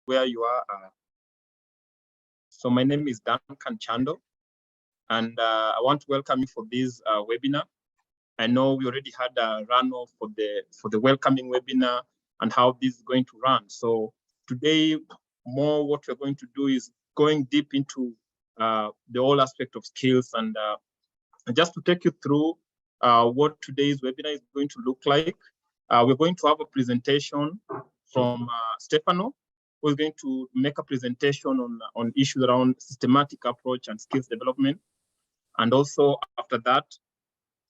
where you are. So my name is Duncan Chando, and I want to welcome you for this webinar. I know we already had a run-off for the welcoming webinar and how this is going to run. So today, more what we're going to do is going deep into the whole aspect of skills, and just to take you through what today's webinar is going to look like. We're going to have a presentation from Stefano, who is going to make a presentation on issues around systematic approach and skills development. And also after that,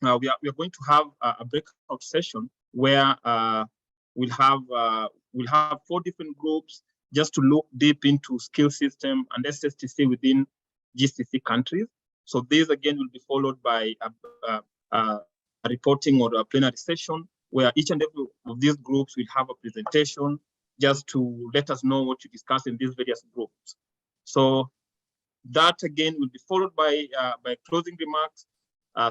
we are going to have a breakout session where we'll have 4 different groups just to look deep into skill system and SSTC within GCC countries. So this again will be followed by a reporting or a plenary session where each and every of these groups will have a presentation just to let us know what you discuss in these various groups. So that again will be followed by closing remarks.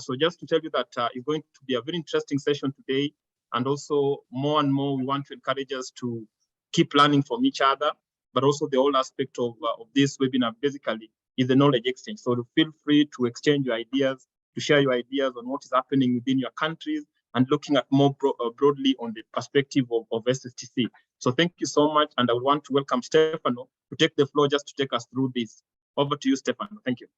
So just to tell you that it's going to be a very interesting session today, and also more and more we want to encourage us to keep learning from each other, but also the whole aspect of this webinar basically is the knowledge exchange. So feel free to exchange your ideas, to share your ideas on what is happening within your countries, and looking at more broadly on the perspective of SSTC. So thank you so much, and I would want to welcome Stefano to take the floor just to take us through this. Over to you, Stefano. Thank you.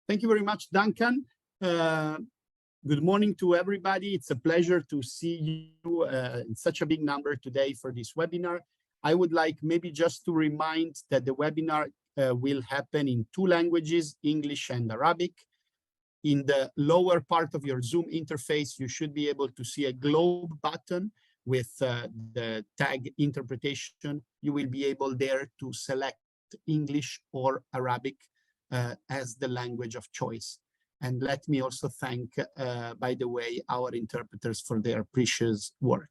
Thank you very much, Duncan. Good morning to everybody. It's a pleasure to see you in such a big number today for this webinar. I would like maybe just to remind that the webinar will happen in 2 languages, English and Arabic. In the lower part of your Zoom interface, you should be able to see a globe button with the tag interpretation. You will be able there to select English or Arabic as the language of choice. And let me also thank, by the way, our interpreters for their precious work.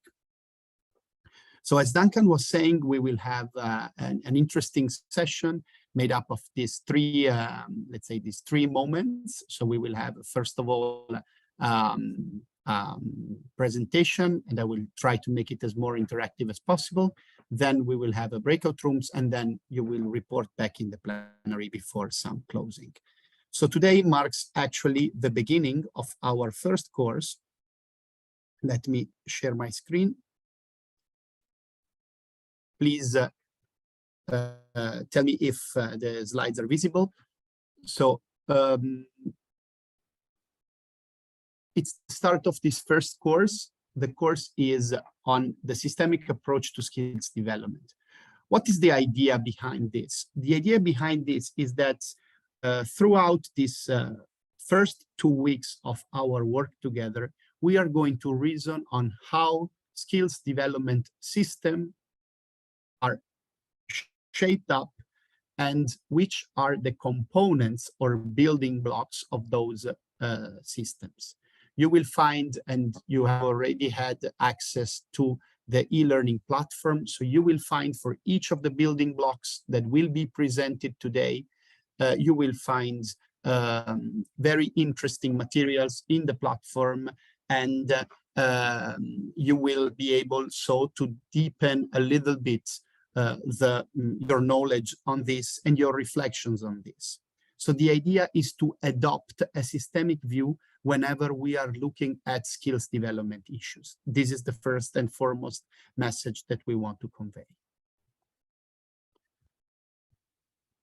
So as Duncan was saying, we will have an interesting session made up of these 3, let's say these 3 moments. So we will have, first of all, presentation, and I will try to make it as more interactive as possible. Then we will have a breakout rooms, and then you will report back in the plenary before some closing. So today marks actually the beginning of our first course. Let me share my screen. Please tell me if the slides are visible. So it's the start of this first course. The course is on the systemic approach to skills development. What is the idea behind this? The idea behind this is that throughout this first 2 weeks of our work together, we are going to reason on how skills development systems are shaped up and which are the components or building blocks of those systems. You will find, and you have already had access to the e-learning platform, so you will find for each of the building blocks that will be presented today, you will find very interesting materials in the platform, and you will be able so to deepen a little bit your knowledge on this and your reflections on this. So the idea is to adopt a systemic view whenever we are looking at skills development issues. This is the first and foremost message that we want to convey.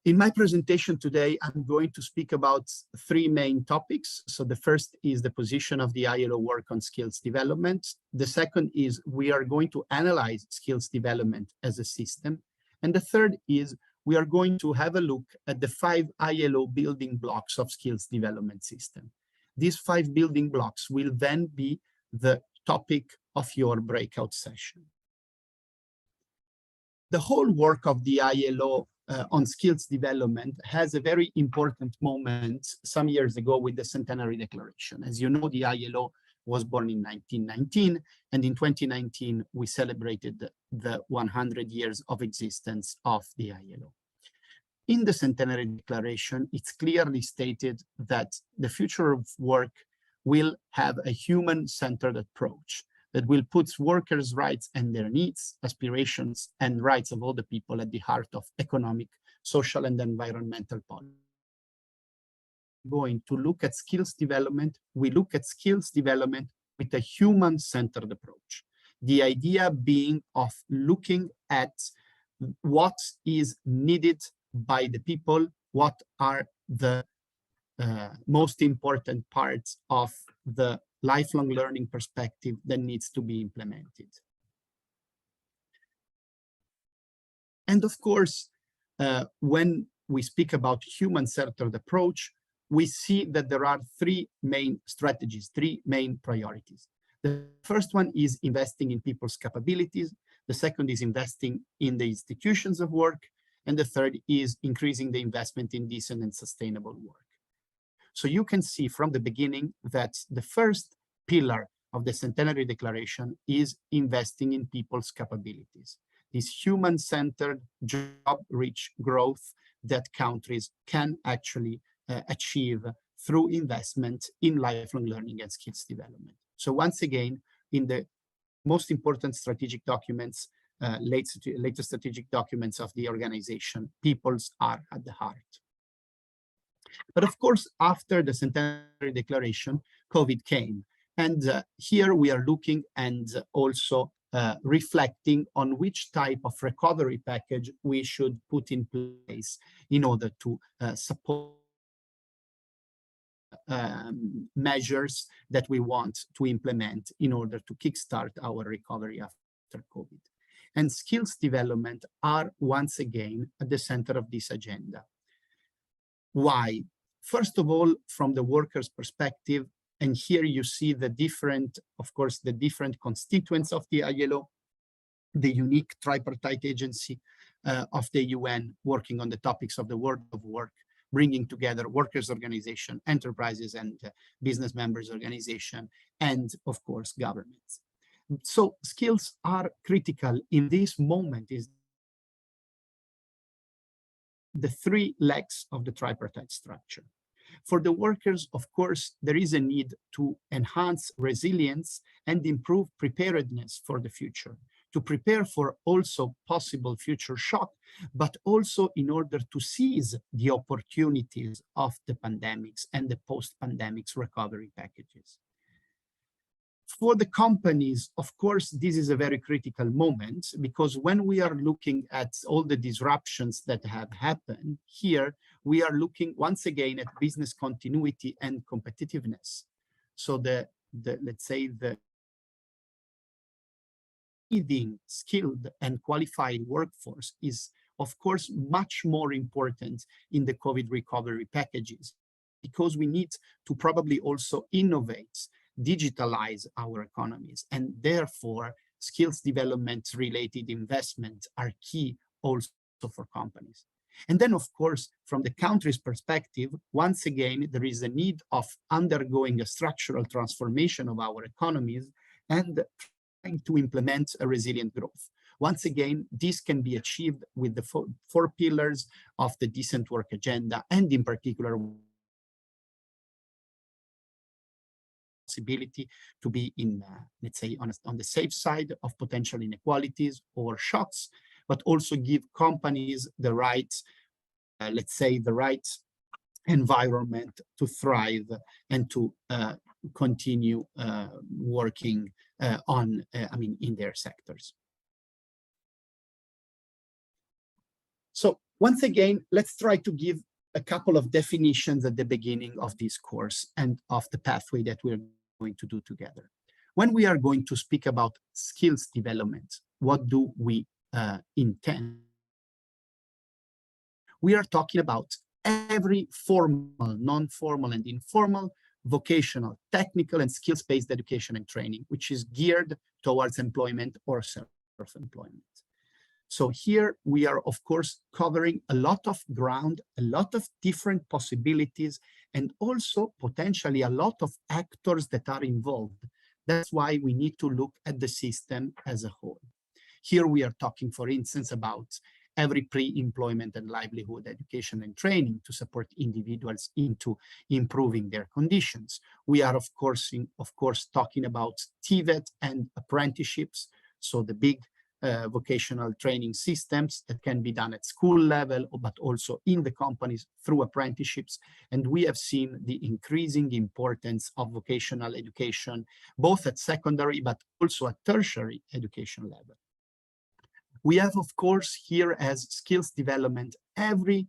In my presentation today, I'm going to speak about 3 main topics. So the first is the position of the ILO work on skills development. The second is we are going to analyze skills development as a system. And the third is we are going to have a look at the 5 ILO building blocks of skills development system. These 5 building blocks will then be the topic of your breakout session. The whole work of the ILO on skills development has a very important moment some years ago with the Centenary Declaration. As you know, the ILO was born in 1919, and in 2019, we celebrated the 100 years of existence of the ILO. In the Centenary Declaration, it's clearly stated that the future of work will have a human-centered approach, that will put workers' rights and their needs, aspirations, and rights of all the people at the heart of economic, social, and environmental policy. Going to look at skills development, we look at skills development with a human-centered approach. The idea being of looking at what is needed by the people, what are the most important parts of the lifelong learning perspective that needs to be implemented. And of course, when we speak about human-centered approach, we see that there are three main strategies, three main priorities. The first one is investing in people's capabilities. The second is investing in the institutions of work. And the third is increasing the investment in decent and sustainable work. So you can see from the beginning that the first pillar of the Centenary Declaration is investing in people's capabilities. This human-centered, job-rich growth that countries can actually achieve through investment in lifelong learning and skills development. So once again, in the most important strategic documents, later strategic documents of the organization, peoples are at the heart. But of course, after the Centenary Declaration, COVID came. And here we are looking and also reflecting on which type of recovery package we should put in place in order to support measures that we want to implement in order to kickstart our recovery after COVID. And skills development are once again at the center of this agenda. Why? First of all, from the workers' perspective, and here you see the different, of course, the different constituents of the ILO, the unique tripartite agency of the UN working on the topics of the world of work, bringing together workers' organization, enterprises and business members organization, and of course, governments. So skills are critical in this moment. Is the three legs of the tripartite structure. For the workers, of course, there is a need to enhance resilience and improve preparedness for the future, to prepare for also possible future shock, but also in order to seize the opportunities of the pandemics and the post-pandemics recovery packages. For the companies, of course, this is a very critical moment, because when we are looking at all the disruptions that have happened here, we are looking once again at business continuity and competitiveness. So let's say the leading, skilled and qualified workforce is, of course, much more important in the COVID recovery packages, because we need to probably also innovate, digitalize our economies, and therefore skills development related investments are key also for companies. And then, of course, from the country's perspective, once again, there is a need of undergoing a structural transformation of our economies and trying to implement a resilient growth. Once again, this can be achieved with the four pillars of the decent work agenda, and in particular, possibility to be in, let's say, on the safe side of potential inequalities or shocks, but also give companies the right, let's say, the right environment to thrive and to continue working in their sectors. So once again, let's try to give a couple of definitions at the beginning of this course and of the pathway that we're going to do together. When we are going to speak about skills development, what do we intend? We are talking about every formal, non-formal and informal, vocational, technical and skills-based education and training, which is geared towards employment or self-employment. So here we are, of course, covering a lot of ground, a lot of different possibilities, and also potentially a lot of actors that are involved. That's why we need to look at the system as a whole. Here we are talking, for instance, about every pre-employment and livelihood education and training to support individuals into improving their conditions. We are, of course, talking about TVET and apprenticeships, so the big vocational training systems that can be done at school level, but also in the companies through apprenticeships. And we have seen the increasing importance of vocational education, both at secondary, but also at tertiary education level. We have, of course, here as skills development, every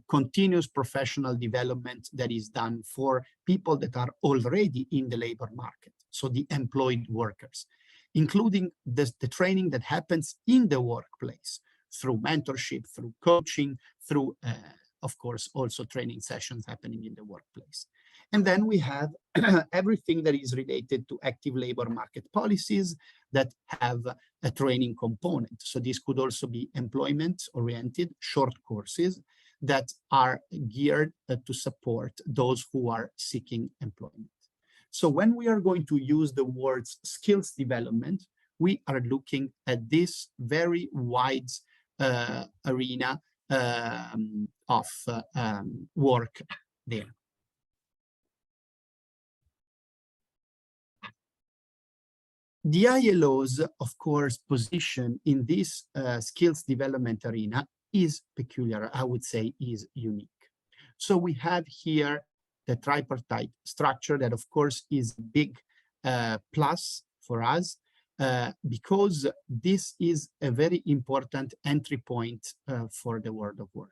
continuous professional development that is done for people that are already in the labor market, so the employed workers, including the training that happens in the workplace through mentorship, through coaching, through, of course, also training sessions happening in the workplace. And then we have everything that is related to active labor market policies that have a training component. So this could also be employment-oriented short courses that are geared to support those who are seeking employment. So when we are going to use the words skills development, we are looking at this very wide arena of work there. The ILO's, of course, position in this skills development arena is peculiar, I would say is unique. So we have here the tripartite structure that, of course, is a big plus for us because this is a very important entry point for the world of work.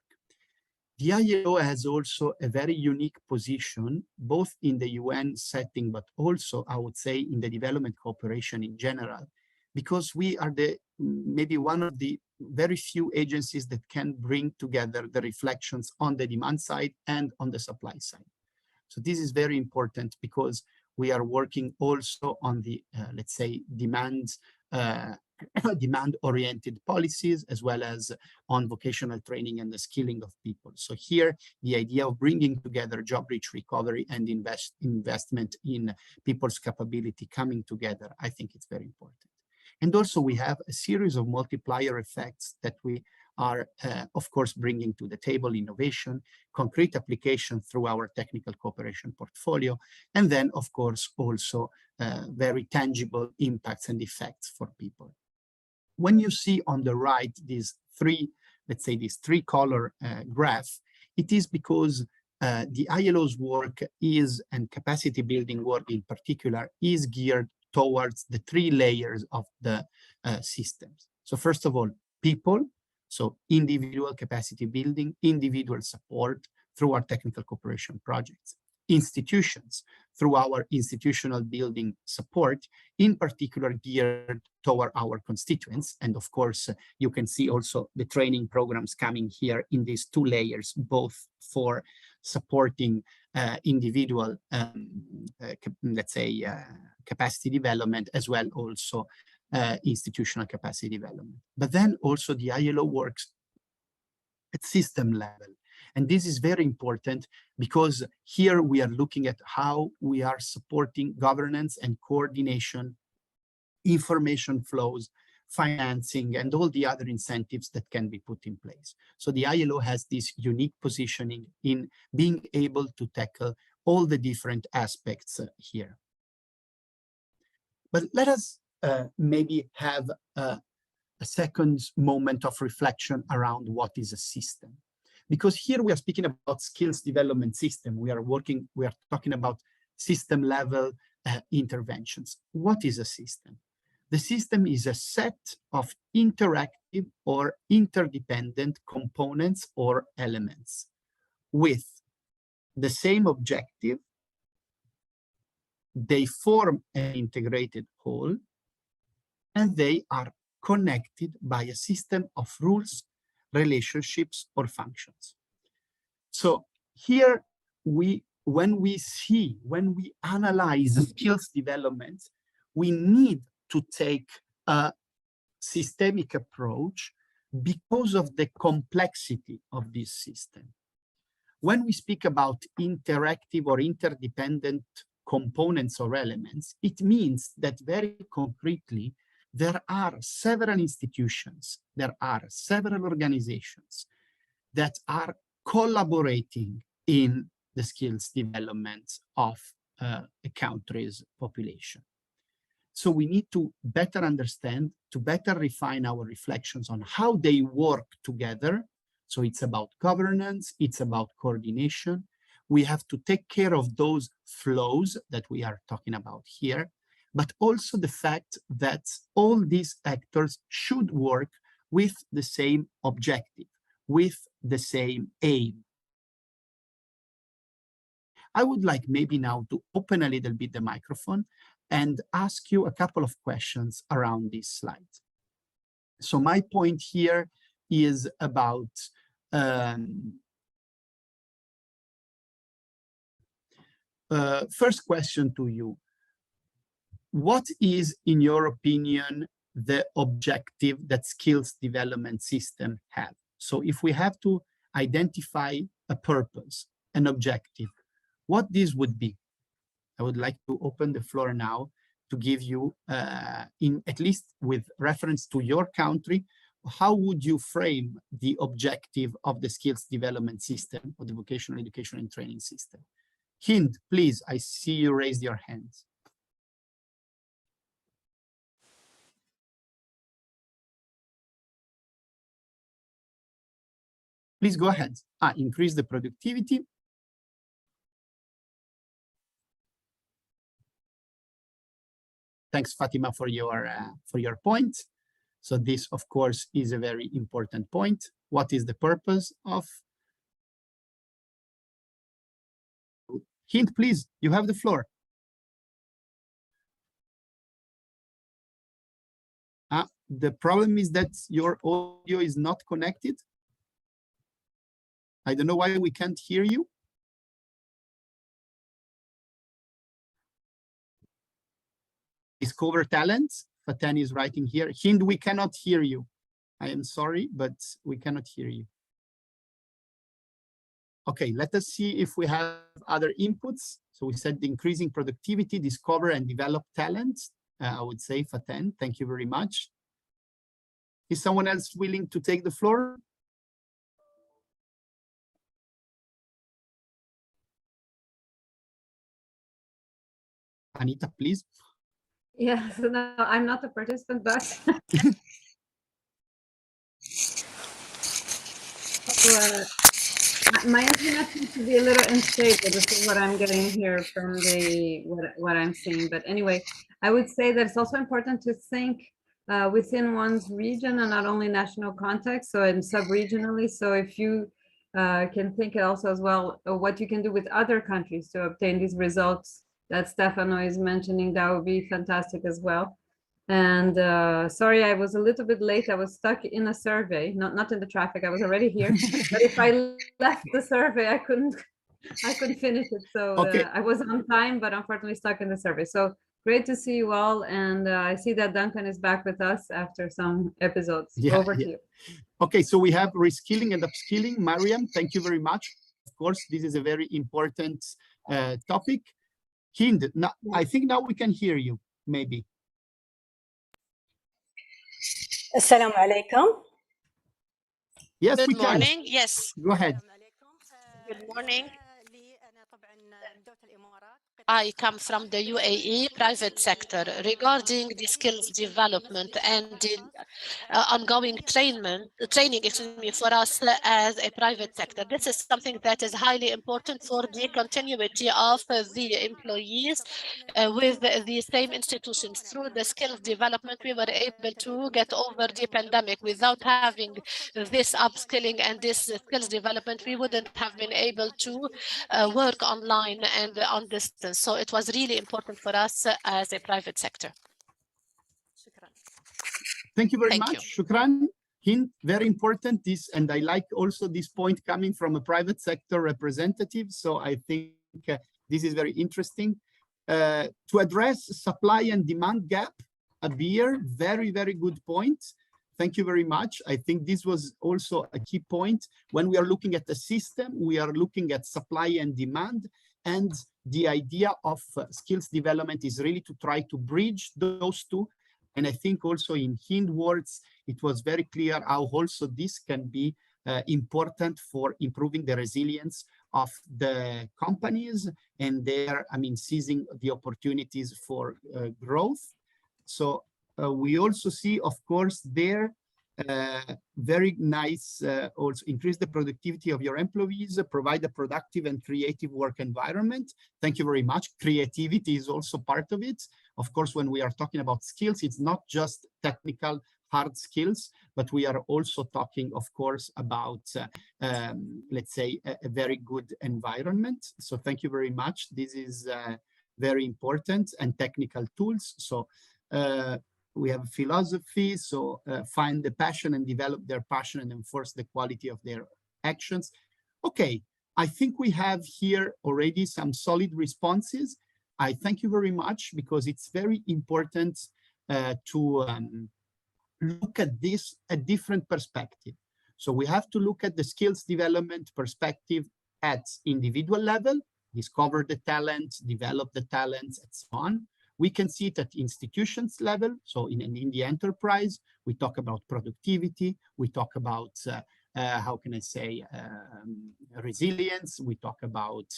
The ILO has also a very unique position, both in the UN setting, but also, I would say, in the development cooperation in general, because we are maybe one of the very few agencies that can bring together the reflections on the demand side and on the supply side. So this is very important because we are working also on the, let's say, demand-oriented policies, as well as on vocational training and the skilling of people. So here, the idea of bringing together job-rich recovery and investment in people's capability coming together, I think it's very important. And also we have a series of multiplier effects that we are, of course, bringing to the table: innovation, concrete application through our technical cooperation portfolio, and then, of course, also very tangible impacts and effects for people. When you see on the right these three, let's say this three-color graph, it is because the ILO's work is, and capacity building work in particular, is geared towards the three layers of the systems. So first of all, people, so individual capacity building, individual support through our technical cooperation projects. Institutions, through our institutional building support, in particular geared toward our constituents. And of course, you can see also the training programs coming here in these two layers, both for supporting individual, let's say, capacity development, as well also institutional capacity development. But then also the ILO works at system level. And this is very important because here we are looking at how we are supporting governance and coordination, information flows, financing, and all the other incentives that can be put in place. So the ILO has this unique positioning in being able to tackle all the different aspects here. But let us maybe have a second moment of reflection around what is a system. Because here we are speaking about skills development system. We are talking about system level interventions. What is a system? The system is a set of interactive or interdependent components or elements with the same objective. They form an integrated whole, and they are connected by a system of rules, relationships, or functions. So here, when we analyze skills development, we need to take a systemic approach because of the complexity of this system. When we speak about interactive or interdependent components or elements, it means that very concretely, there are several institutions, there are several organizations that are collaborating in the skills development of a country's population. So we need to better understand, to better refine our reflections on how they work together. So it's about governance, it's about coordination. We have to take care of those flows that we are talking about here, but also the fact that all these actors should work with the same objective, with the same aim. I would like maybe now to open a little bit the microphone and ask you a couple of questions around this slide. So my point here is about first question to you. What is, in your opinion, the objective that skills development system have? So if we have to identify a purpose, an objective, what this would be? I would like to open the floor now to give you, at least with reference to your country, how would you frame the objective of the skills development system, or the vocational education and training system? Hind, please, I see you raised your hands. Please go ahead. Increase the productivity. Thanks, Fatima, for your point. So this, of course, is a very important point. What is the purpose of? Hind, please, you have the floor. The problem is that your audio is not connected. I don't know why we can't hear you. Discover talents. Fatani is writing here. Hind, we cannot hear you. I am sorry, but we cannot hear you. Okay, let us see if we have other inputs. So we said increasing productivity, discover and develop talents. I would say Fatan, thank you very much. Is someone else willing to take the floor? Anita, please. Yeah, so no, I'm not a participant, but my internet seems to be a little unstable. This is what I'm getting here from the what I'm seeing. But anyway, I would say that it's also important to think within one's region and not only national context, so and sub-regionally. So if you can think also as well what you can do with other countries to obtain these results that Stefano is mentioning, that would be fantastic as well. And sorry, I was a little bit late. I was stuck in a survey, not in the traffic. I was already here, but if I left the survey, I couldn't finish it. So okay. I was on time, but unfortunately stuck in the survey. So great to see you all, and I see that Duncan is back with us after some episodes. Yeah, over to you. Okay, so we have reskilling and upskilling. Mariam, thank you very much. Of course, this is a very important topic. Hind, now, I think now we can hear you, maybe. Assalamu alaikum. Yes, Good we can. morning. Yes. Go ahead. Good morning. I come from the UAE private sector. Regarding the skills development and the ongoing training for us as a private sector. This is something that is highly important for the continuity of the employees with the same institutions. Through the skills development, we were able to get over the pandemic. Without having this upskilling and this skills development, we wouldn't have been able to work online and on distance. So it was really important for us as a private sector. Thank you very much. Shukran. Hind, very important this, and I like also this point coming from a private sector representative. So I think this is very interesting. To address supply and demand gap, Abir, very, very good point. Thank you very much. I think this was also a key point. When we are looking at the system, we are looking at supply and demand, and the idea of skills development is really to try to bridge those two And I think also in Hindwords, it was very clear how also this can be important for improving the resilience of the companies and their, seizing the opportunities for growth. So we also see, of course, there very nice, also increase the productivity of your employees, provide a productive and creative work environment. Thank you very much. Creativity is also part of it. Of course, when we are talking about skills, it's not just technical hard skills, but we are also talking, of course, about, let's say, a very good environment. So thank you very much. This is very important, and technical tools. So we have philosophy, so find the passion and develop their passion and enforce the quality of their actions. Okay, I think we have here already some solid responses. I thank you very much, because it's very important to look at this a different perspective. So we have to look at the skills development perspective at individual level, discover the talent, develop the talents, and so on. We can see it at institutions level. So in the enterprise, we talk about productivity. We talk about, how can I say, resilience. We talk about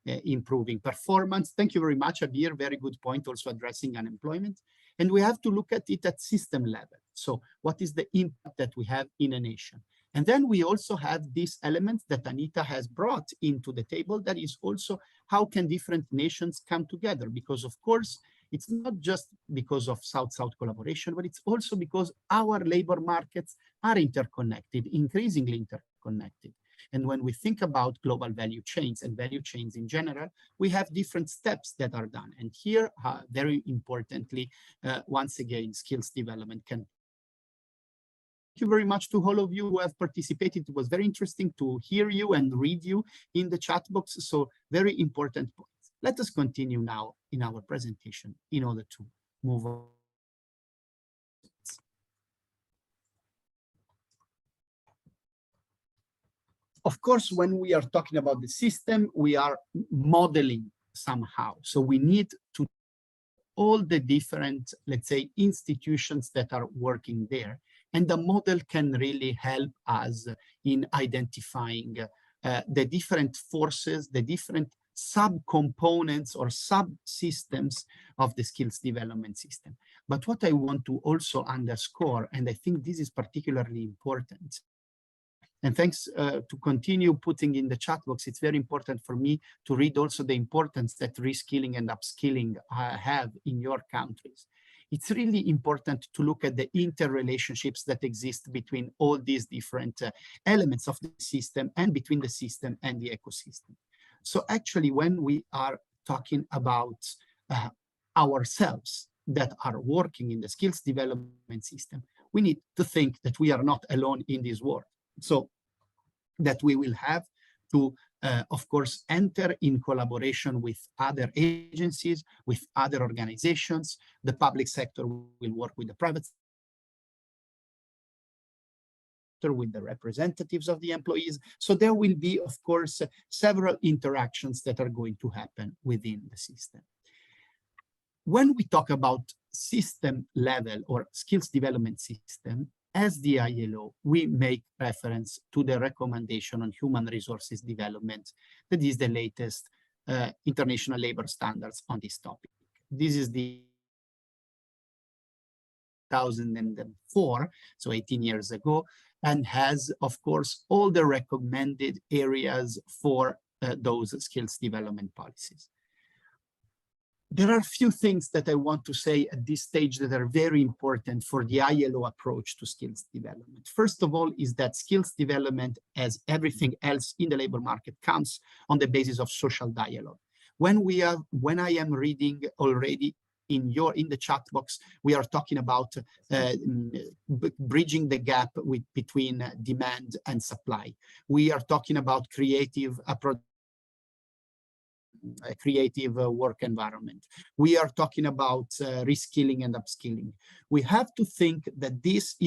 improving performance. Thank you very much, Abir. Very good point, also addressing unemployment. And we have to look at it at system level. So what is the impact that we have in a nation? And then we also have these elements that Anita has brought into the table. That is also how can different nations come together? Because of course, it's not just because of South-South collaboration, but it's also because our labor markets are interconnected, increasingly interconnected. And when we think about global value chains and value chains in general, we have different steps that are done. And here, very importantly, once again, skills development can. Thank you very much to all of you who have participated. It was very interesting to hear you and read you in the chat box. So very important points. Let us continue now in our presentation in order to move on. Of course, when we are talking about the system, we are modeling somehow. So we need to all the different, let's say, institutions that are working there. And the model can really help us in identifying the different forces, the different subcomponents or subsystems of the skills development system. But what I want to also underscore, and I think this is particularly important, and thanks to continue putting in the chat box, it's very important for me to read also the importance that reskilling and upskilling have in your countries. It's really important to look at the interrelationships that exist between all these different elements of the system and between the system and the ecosystem. So actually, when we are talking about ourselves that are working in the skills development system, we need to think that we are not alone in this world. So that we will have to, of course, enter in collaboration with other agencies, with other organizations. The public sector will work with the private sector, with the representatives of the employees. So there will be, of course, several interactions that are going to happen within the system. When we talk about system level or skills development system, as the ILO, we make reference to the recommendation on human resources development. That is the latest international labor standards on this topic. This is the 2004, so 18 years ago, and has, of course, all the recommended areas for those skills development policies. There are a few things that I want to say at this stage that are very important for the ILO approach to skills development. First of all, is that skills development, as everything else in the labor market, comes on the basis of social dialogue. When I am reading already in the chat box, we are talking about bridging the gap between demand and supply. We are talking about creative work environment. We are talking about reskilling and upskilling. We have to think that this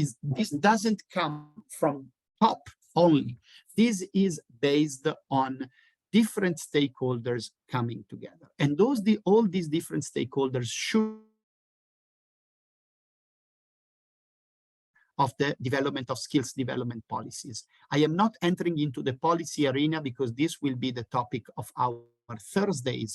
doesn't come from top only. This is based on different stakeholders coming together. And all these different stakeholders should of the development of skills development policies. I am not entering into the policy arena because this will be the topic of our Thursday's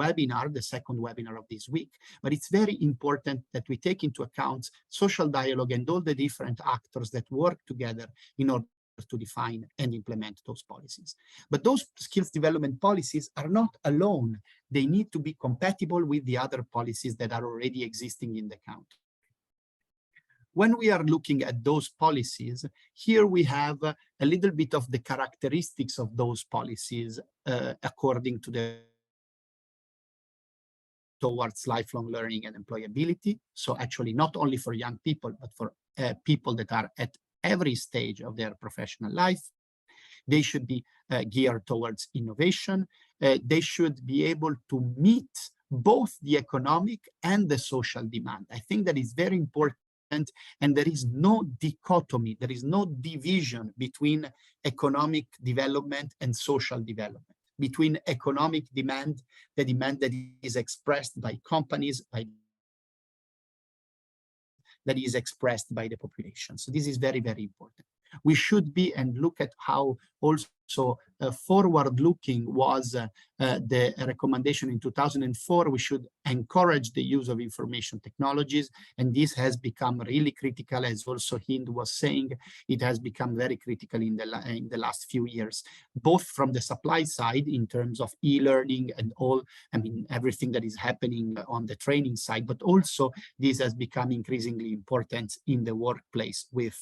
webinar, the second webinar of this week. But it's very important that we take into account social dialogue and all the different actors that work together in order to define and implement those policies. But those skills development policies are not alone. They need to be compatible with the other policies that are already existing in the country. When we are looking at those policies, here we have a little bit of the characteristics of those policies according to the towards lifelong learning and employability. So actually not only for young people, but for people that are at every stage of their professional life. They should be geared towards innovation. They should be able to meet both the economic and the social demand. I think that is very important. And there is no dichotomy, there is no division between economic development and social development, between economic demand, the demand that is expressed by companies, that is expressed by the population. So this is very, very important. We should be and look at how also forward-looking was the recommendation in 2004. We should encourage the use of information technologies, and this has become really critical, as also Hind was saying. It has become very critical in the last few years, both from the supply side in terms of e-learning and all, I mean, everything that is happening on the training side, but also this has become increasingly important in the workplace with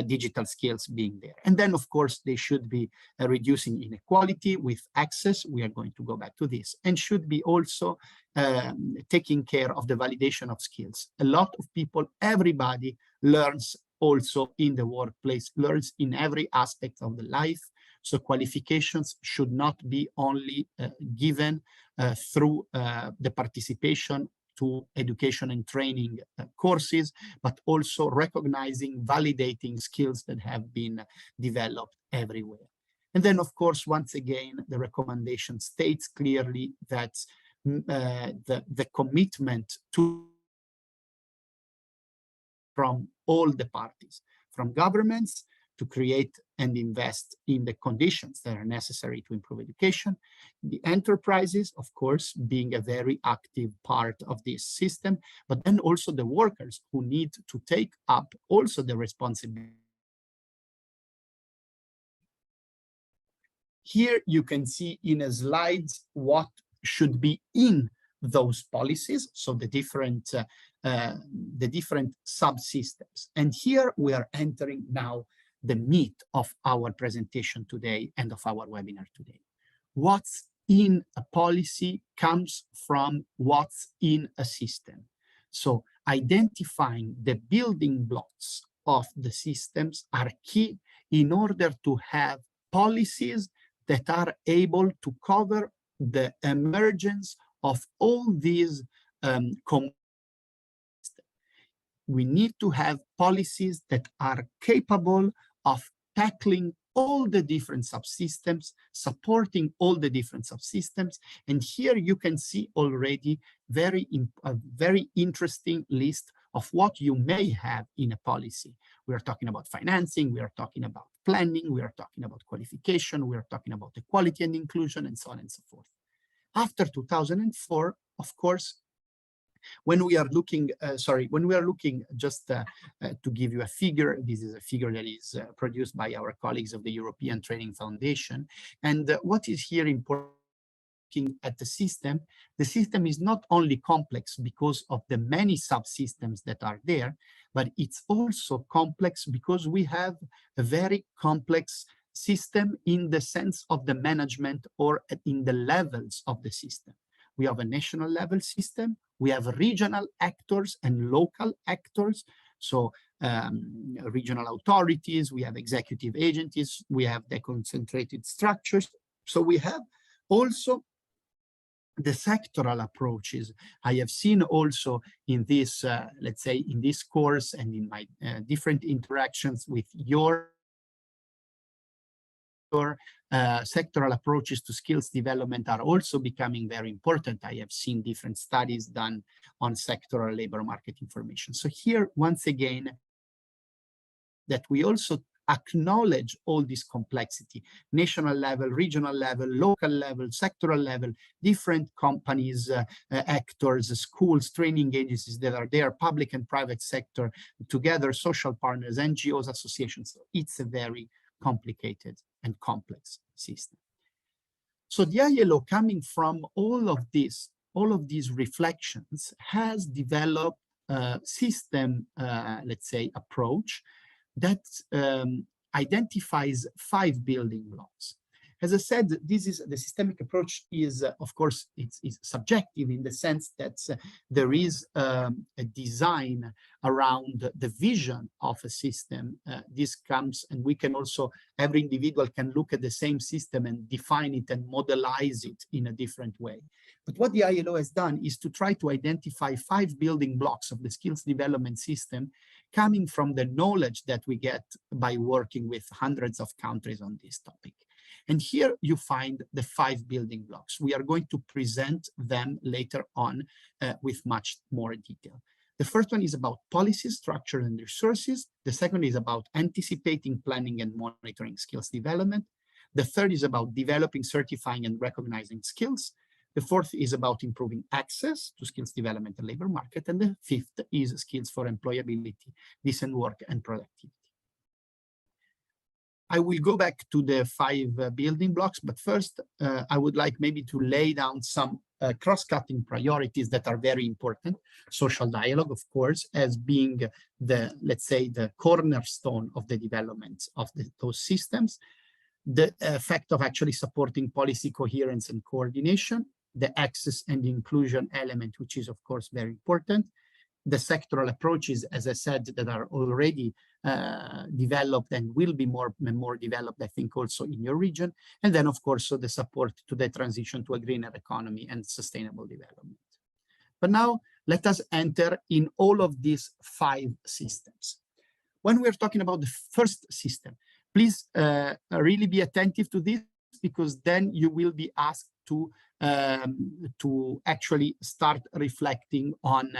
digital skills being there. And then, of course, they should be reducing inequality with access. We are going to go back to this, and should be also taking care of the validation of skills. A lot of people, everybody learns also in the workplace, learns in every aspect of the life. So qualifications should not be only given through the participation to education and training courses, but also recognizing, validating skills that have been developed everywhere. And then, of course, once again, the recommendation states clearly that the commitment from all the parties, from governments, to create and invest in the conditions that are necessary to improve education. The enterprises, of course, being a very active part of this system, but then also the workers who need to take up also the responsibility. Here you can see in a slide what should be in those policies, so the different subsystems. And here we are entering now the meat of our presentation today and of our webinar today. What's in a policy comes from what's in a system. So identifying the building blocks of the systems are key in order to have policies that are able to cover the emergence of all these we need to have policies that are capable of tackling all the different subsystems, supporting all the different subsystems. And here you can see already a very interesting list of what you may have in a policy. We are talking about financing, we are talking about planning, we are talking about qualification, we are talking about equality and inclusion, and so on and so forth. After 2004, of course, when we are looking, just to give you a figure, this is a figure that is produced by our colleagues of the European Training Foundation. And what is here important, looking at the system is not only complex because of the many subsystems that are there, but it's also complex because we have a very complex system in the sense of the management or in the levels of the system. We have a national level system, we have regional actors and local actors. So regional authorities, we have executive agencies, we have deconcentrated structures. So we have also the sectoral approaches. I have seen also in this, let's say in this course and in my different interactions with your sectoral approaches to skills development are also becoming very important. I have seen different studies done on sectoral labor market information. So here, once again, that we also acknowledge all this complexity, national level, regional level, local level, sectoral level, different companies, actors, schools, training agencies that are there, public and private sector together, social partners, NGOs, associations. So it's a very complicated and complex system. So the ILO, coming from all of these reflections, has developed a system, let's say, approach that identifies 5 building blocks. As I said, this is the systemic approach is, of course, it's subjective in the sense that there is a design around the vision of a system. This comes, and we can also, every individual can look at the same system and define it and modelize it in a different way. But what the ILO has done is to try to identify 5 building blocks of the skills development system coming from the knowledge that we get by working with hundreds of countries on this topic. And here you find the 5 building blocks. We are going to present them later on with much more detail. The first one is about policies, structure, and resources. The second is about anticipating, planning, and monitoring skills development. The third is about developing, certifying, and recognizing skills. The fourth is about improving access to skills development and labor market. And the fifth is skills for employability, decent work, and productivity. I will go back to the 5 building blocks, but first I would like maybe to lay down some cross-cutting priorities that are very important. Social dialogue, of course, as being the, let's say, the cornerstone of the development of those systems. The effect of actually supporting policy coherence and coordination, the access and inclusion element, which is, of course, very important. The sectoral approaches, as I said, that are already developed and will be more developed, I think, also in your region. And then, of course, so the support to the transition to a greener economy and sustainable development. But now let us enter in all of these 5 systems. When we're talking about the first system, please really be attentive to this, because then you will be asked to actually start reflecting on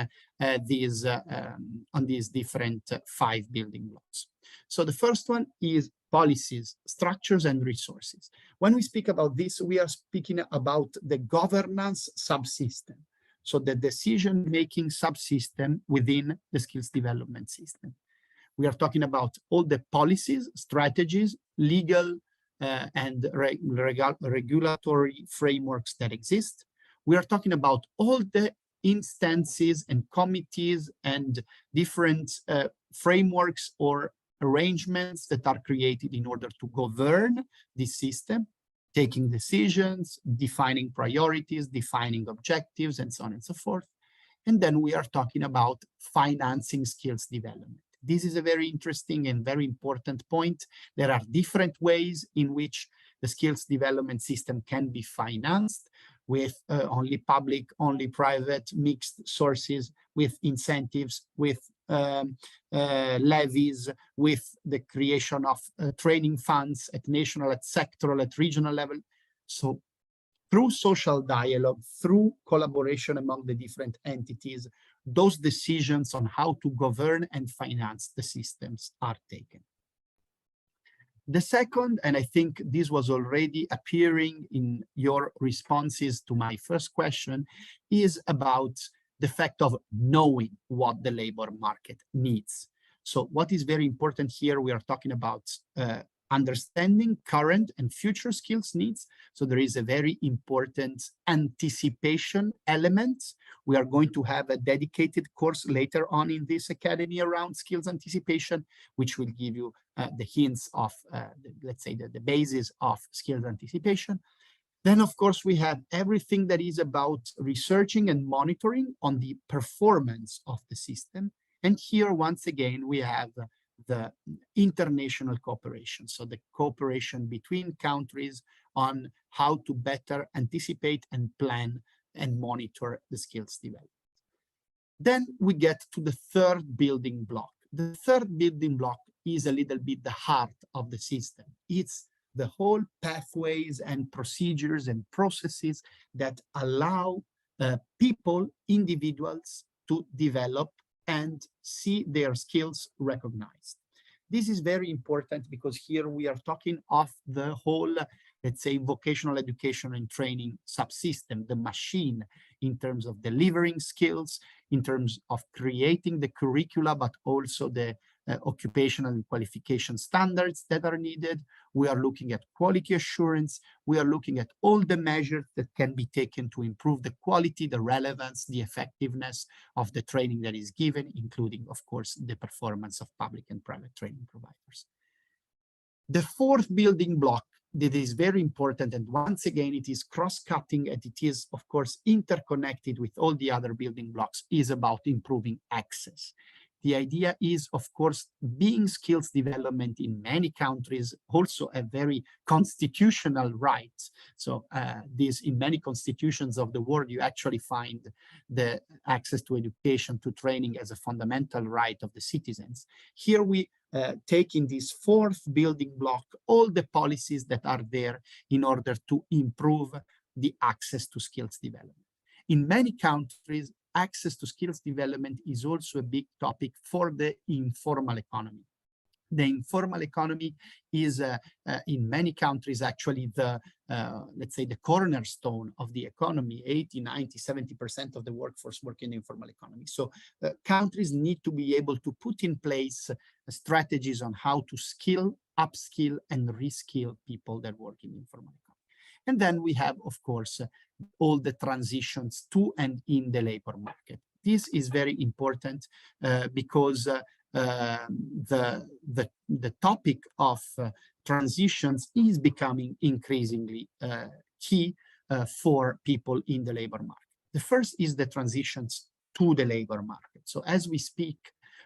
these different 5 building blocks. So the first one is policies, structures, and resources. When we speak about this, we are speaking about the governance subsystem. So the decision-making subsystem within the skills development system. We are talking about all the policies, strategies, legal and regulatory frameworks that exist. We are talking about all the instances and committees and different frameworks or arrangements that are created in order to govern this system, taking decisions, defining priorities, defining objectives, and so on and so forth. And then we are talking about financing skills development. This is a very interesting and very important point. There are different ways in which the skills development system can be financed, with only public, only private, mixed sources, with incentives, with levies, with the creation of training funds at national, at sectoral, at regional level. So through social dialogue, through collaboration among the different entities, those decisions on how to govern and finance the systems are taken. The second, and I think this was already appearing in your responses to my first question, is about the fact of knowing what the labor market needs. So what is very important here, we are talking about understanding current and future skills needs. So there is a very important anticipation element. We are going to have a dedicated course later on in this academy around skills anticipation, which will give you the hints of, let's say, the basis of skills anticipation. Then, of course, we have everything that is about researching and monitoring on the performance of the system. And here, once again, we have the international cooperation. So the cooperation between countries on how to better anticipate and plan and monitor the skills development. Then we get to the third building block. The third building block is a little bit the heart of the system. It's the whole pathways and procedures and processes that allow people, individuals, to develop and see their skills recognized. This is very important because here we are talking of the whole, let's say, vocational education and training subsystem, the machine in terms of delivering skills, in terms of creating the curricula, but also the occupational and qualification standards that are needed. We are looking at quality assurance. We are looking at all the measures that can be taken to improve the quality, the relevance, the effectiveness of the training that is given, including, of course, the performance of public and private training providers. The fourth building block that is very important, and once again, it is cross-cutting and it is, of course, interconnected with all the other building blocks, is about improving access. The idea is, of course, being skills development in many countries, also a very constitutional right. So this, in many constitutions of the world, you actually find the access to education, to training as a fundamental right of the citizens. Here we take in this fourth building block all the policies that are there in order to improve the access to skills development. In many countries, access to skills development is also a big topic for the informal economy. The informal economy is, in many countries, actually the, let's say, the cornerstone of the economy. 80, 90, 70% of the workforce work in the informal economy. So countries need to be able to put in place strategies on how to skill, upskill, and reskill people that work in the informal economy. And then we have, of course, all the transitions to and in the labor market. This is very important because the topic of transitions is becoming increasingly key for people in the labor market. The first is the transitions to the labor market. So as we speak,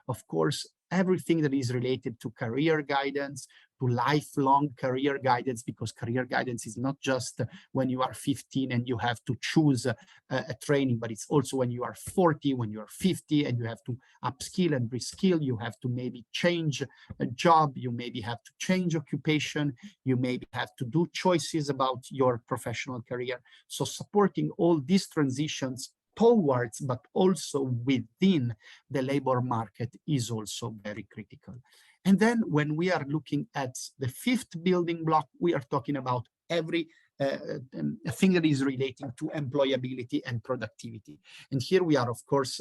of course, everything that is related to career guidance, to lifelong career guidance, because career guidance is not just when you are 15 and you have to choose a training, but it's also when you are 40, when you are 50, and you have to upskill and reskill. You have to maybe change a job, you maybe have to change occupation, you maybe have to do choices about your professional career. So supporting all these transitions towards, but also within the labor market is also very critical. And then when we are looking at the fifth building block, we are talking about every thing that is relating to employability and productivity. And here we are, of course,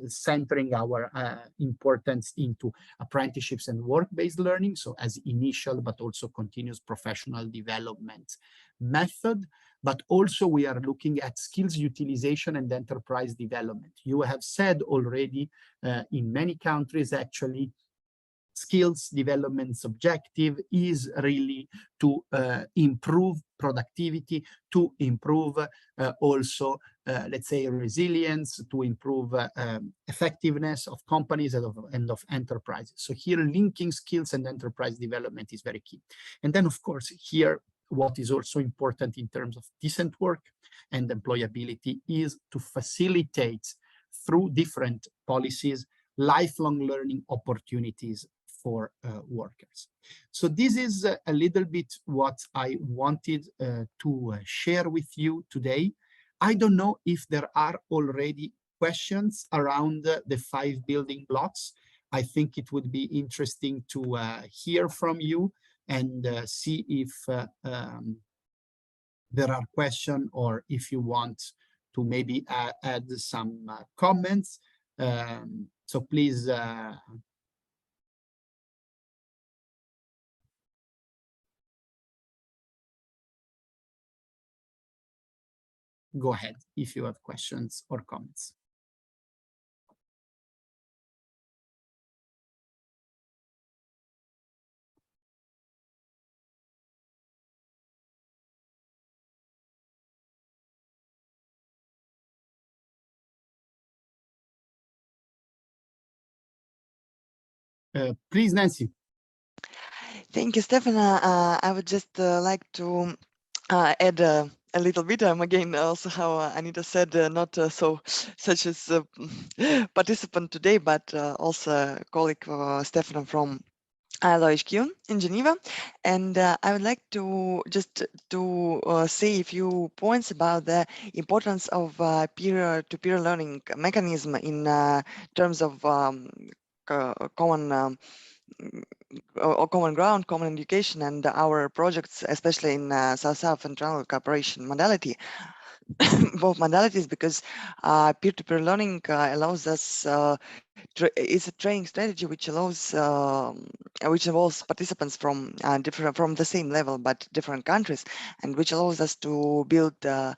centering our importance into apprenticeships and work-based learning, so as initial but also continuous professional development method. But also we are looking at skills utilization and enterprise development. You have said already in many countries, actually, skills development's objective is really to improve productivity, to improve also, let's say, resilience, to improve effectiveness of companies and of enterprises. So here linking skills and enterprise development is very key. And then, of course, here, what is also important in terms of decent work and employability is to facilitate through different policies lifelong learning opportunities for workers. So this is a little bit what I wanted to share with you today. I don't know if there are already questions around the 5 building blocks. I think it would be interesting to hear from you and see if there are questions, or if you want to maybe add some comments. So please go ahead if you have questions or comments. Please, Nancy. Thank you, Stefano. I would just like to add a little bit. I'm again also how Anita said, not such as a participant today, but also colleague Stefano from ILO HQ in Geneva. And I would like to just say a few points about the importance of peer-to-peer learning mechanism in terms of common ground, common education, and our projects, especially in South-South and Triangle cooperation modality, both modalities, because peer-to-peer learning allows us it's a training strategy which allows which involves participants from from the same level but different countries, and which allows us to build the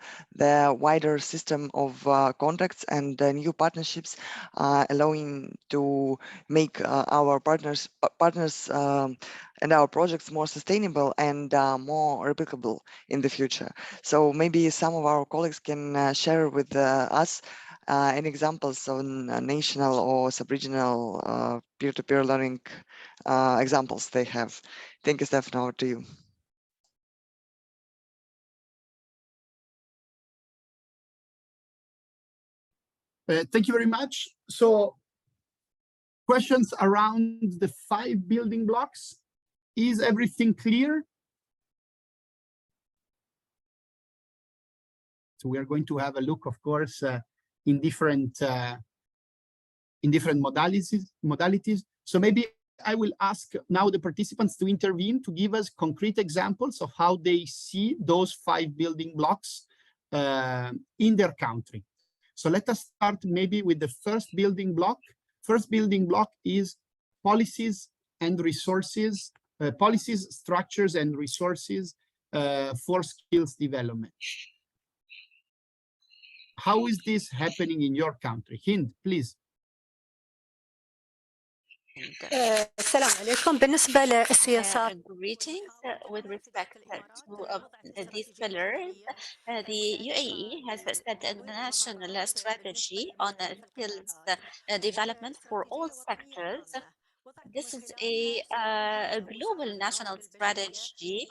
wider system of contacts and new partnerships, allowing to make our partners and our projects more sustainable and more replicable in the future. So maybe some of our colleagues can share with us any examples on national or sub-regional peer-to-peer learning examples they have. Thank you, Stefano, over to you. Thank you very much. So questions around the 5 building blocks. Is everything clear? So we are going to have a look, of course, in different modalities. So maybe I will ask now the participants to intervene to give us concrete examples of how they see those 5 building blocks in their country. So let us start maybe with the first building block. First building block is policies and resources, policies, structures, and resources for skills development. How is this happening in your country? Hind, please. السلام عليكم. بالنسبة للسياسات greetings with respect to these pillars. The UAE has set a national strategy on skills development for all sectors. This is a global national strategy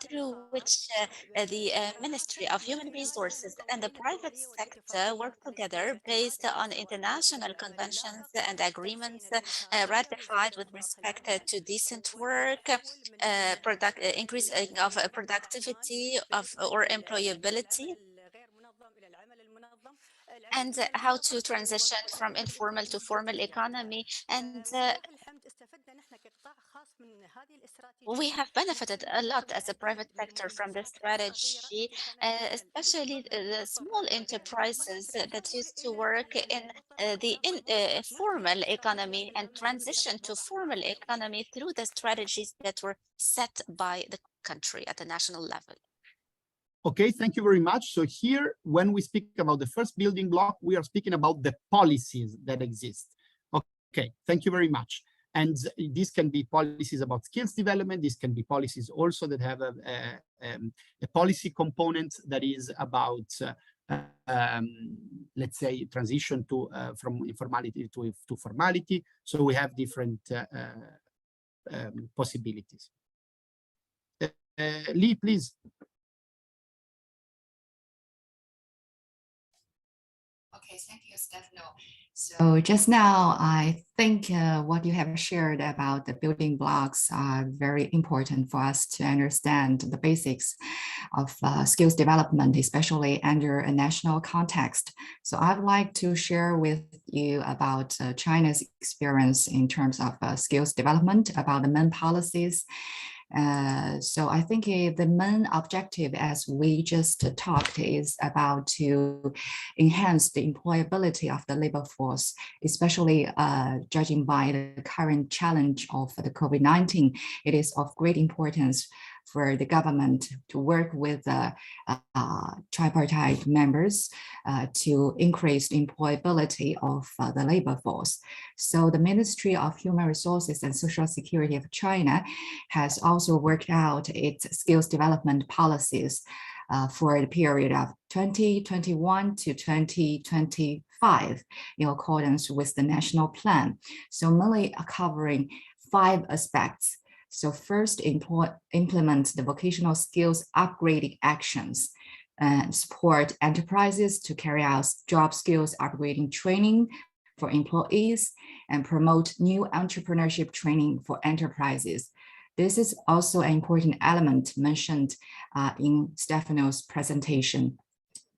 through which the Ministry of Human Resources and the private sector work together based on international conventions and agreements ratified with respect to decent work, increasing of productivity or employability, and how to transition from informal to formal economy. And we have benefited a lot as a private sector from this strategy, especially the small enterprises that used to work in the formal economy and transition to formal economy through the strategies that were set by the country at the national level. Okay, thank you very much. So here, when we speak about the first building block, we are speaking about the policies that exist. Okay, thank you very much. And this can be policies about skills development. This can be policies also that have a policy component that is about, let's say, transition to from informality to formality. So we have different possibilities. Lee, please. Okay, thank you, Stefano. So just now, I think what you have shared about the building blocks are very important for us to understand the basics of skills development, especially under a national context. So I'd like to share with you about China's experience in terms of skills development, about the main policies. So I think the main objective, as we just talked, is about to enhance the employability of the labor force, especially judging by the current challenge of the COVID-19. It is of great importance for the government to work with tripartite members to increase the employability of the labor force. So the Ministry of Human Resources and Social Security of China has also worked out its skills development policies for the period of 2021 to 2025 in accordance with the national plan. So mainly covering 5 aspects. So first, implement the vocational skills upgrading actions and support enterprises to carry out job skills upgrading training for employees and promote new entrepreneurship training for enterprises. This is also an important element mentioned in Stefano's presentation.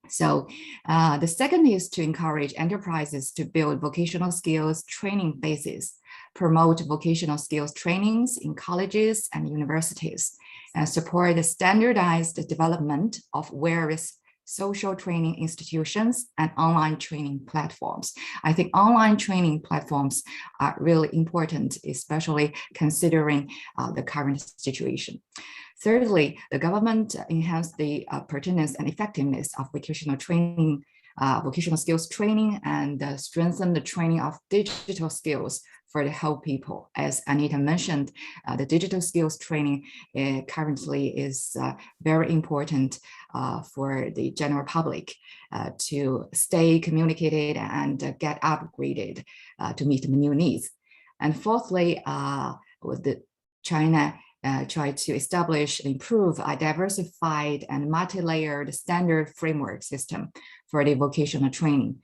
So the second is to encourage enterprises to build vocational skills training bases promote vocational skills trainings in colleges and universities, and support the standardized development of various social training institutions and online training platforms. I think online training platforms are really important, especially considering the current situation. Thirdly, the government enhanced the pertinence and effectiveness of vocational training, vocational skills training, and strengthen the training of digital skills for the whole people. As Anita mentioned, the digital skills training currently is very important for the general public to stay communicated and get upgraded to meet the new needs. And fourthly, with the China try to establish and improve a diversified and multi-layered standard framework system for the vocational training.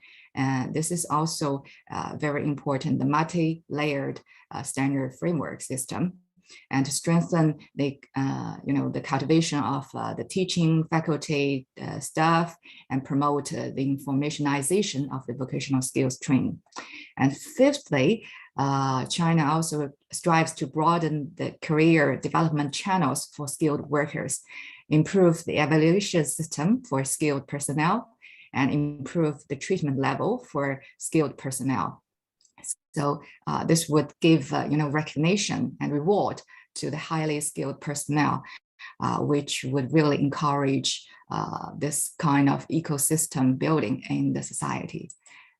This is also very important, the multi-layered standard framework system, and to strengthen the, the cultivation of the teaching faculty staff and promote the informationization of the vocational skills training. And fifthly, China also strives to broaden the career development channels for skilled workers, improve the evaluation system for skilled personnel, and improve the treatment level for skilled personnel. So this would give recognition and reward to the highly skilled personnel, which would really encourage this kind of ecosystem building in the society.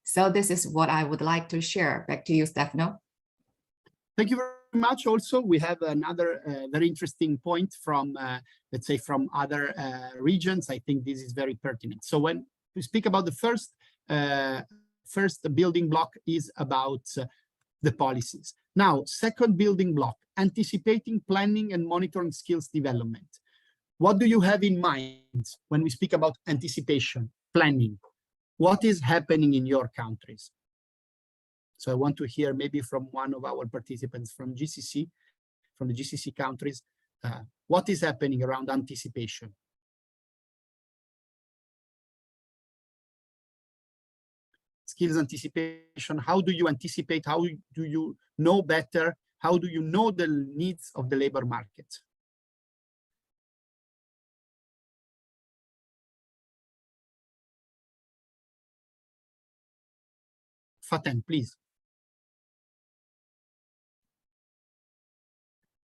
So this is what I would like to share. Back to you, Stefano. Thank you very much. Also, we have another very interesting point from, let's say, from other regions. I think this is very pertinent. So when we speak about the first building block is about the policies. Now, second building block, anticipating, planning, and monitoring skills development. What do you have in mind when we speak about anticipation, planning? What is happening in your countries? So I want to hear maybe from one of our participants from GCC, from the GCC countries, what is happening around anticipation? Skills anticipation, how do you anticipate? How do you know better? How do you know the needs of the labor market? Faten, please.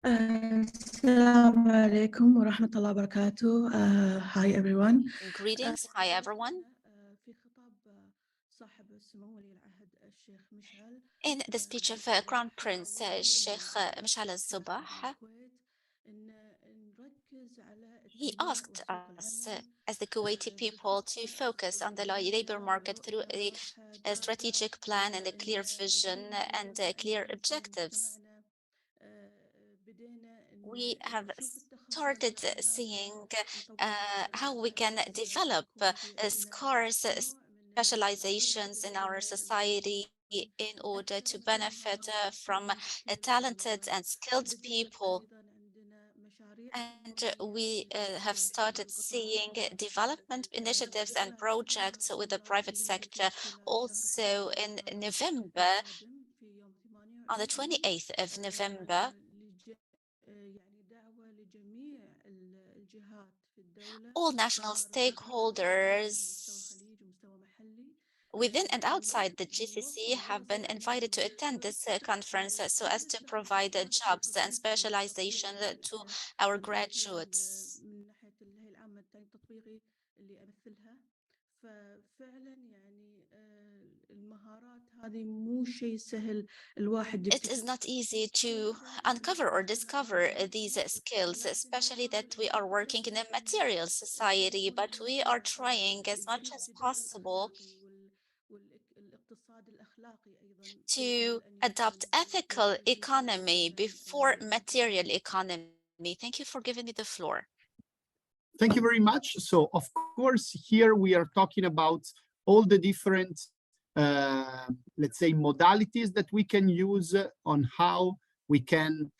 Assalamu alaikum wa rahmatullahi wa barakatuh. Hi everyone. Greetings, hi everyone. In the speech of Crown Prince Sheikh Mishal al-Sabah, he asked us as the Kuwaiti people to focus on the labor market through a strategic plan and a clear vision and clear objectives. We have started seeing how we can develop scarce specializations in our society in order to benefit from talented and skilled people. And we have started seeing development initiatives and projects with the private sector also in November. On the 28th of November, all national stakeholders within and outside the GCC have been invited to attend this conference so as to provide jobs and specialization to our graduates. It is not easy to uncover or discover these skills, especially that we are working in a material society, but we are trying as much as possible to adopt ethical economy before material economy. Thank you for giving me the floor. Thank you very much. So, of course, here we are talking about all the different, let's say, modalities that we can use on how we can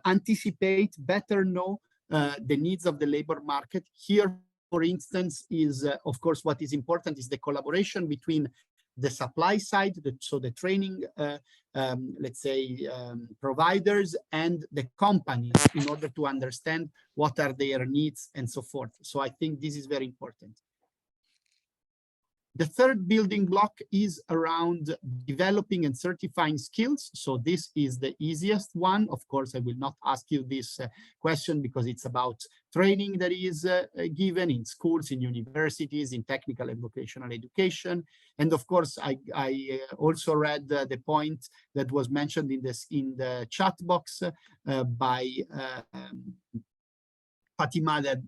anticipate, better know the needs of the labor market. Here, for instance, is, of course, what is important is the collaboration between the supply side, so the training, let's say, providers and the companies in order to understand what are their needs and so forth. So I think this is very important. The third building block is around developing and certifying skills. So this is the easiest one. Of course, I will not ask you this question because it's about training that is given in schools, in universities, in technical and vocational education. And of course, I also read the point that was mentioned in the chat box by Fatima, that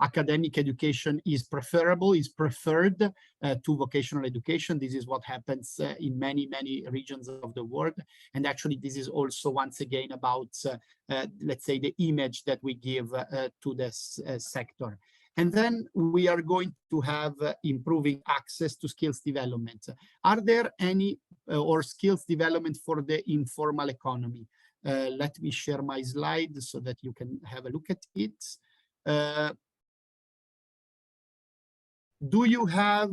academic education is preferred to vocational education. This is what happens in many regions of the world. And actually, this is also, once again, about, let's say, the image that we give to this sector. And then we are going to have improving access to skills development. Are there any or skills development for the informal economy? Let me share my slide so that you can have a look at it. Do you have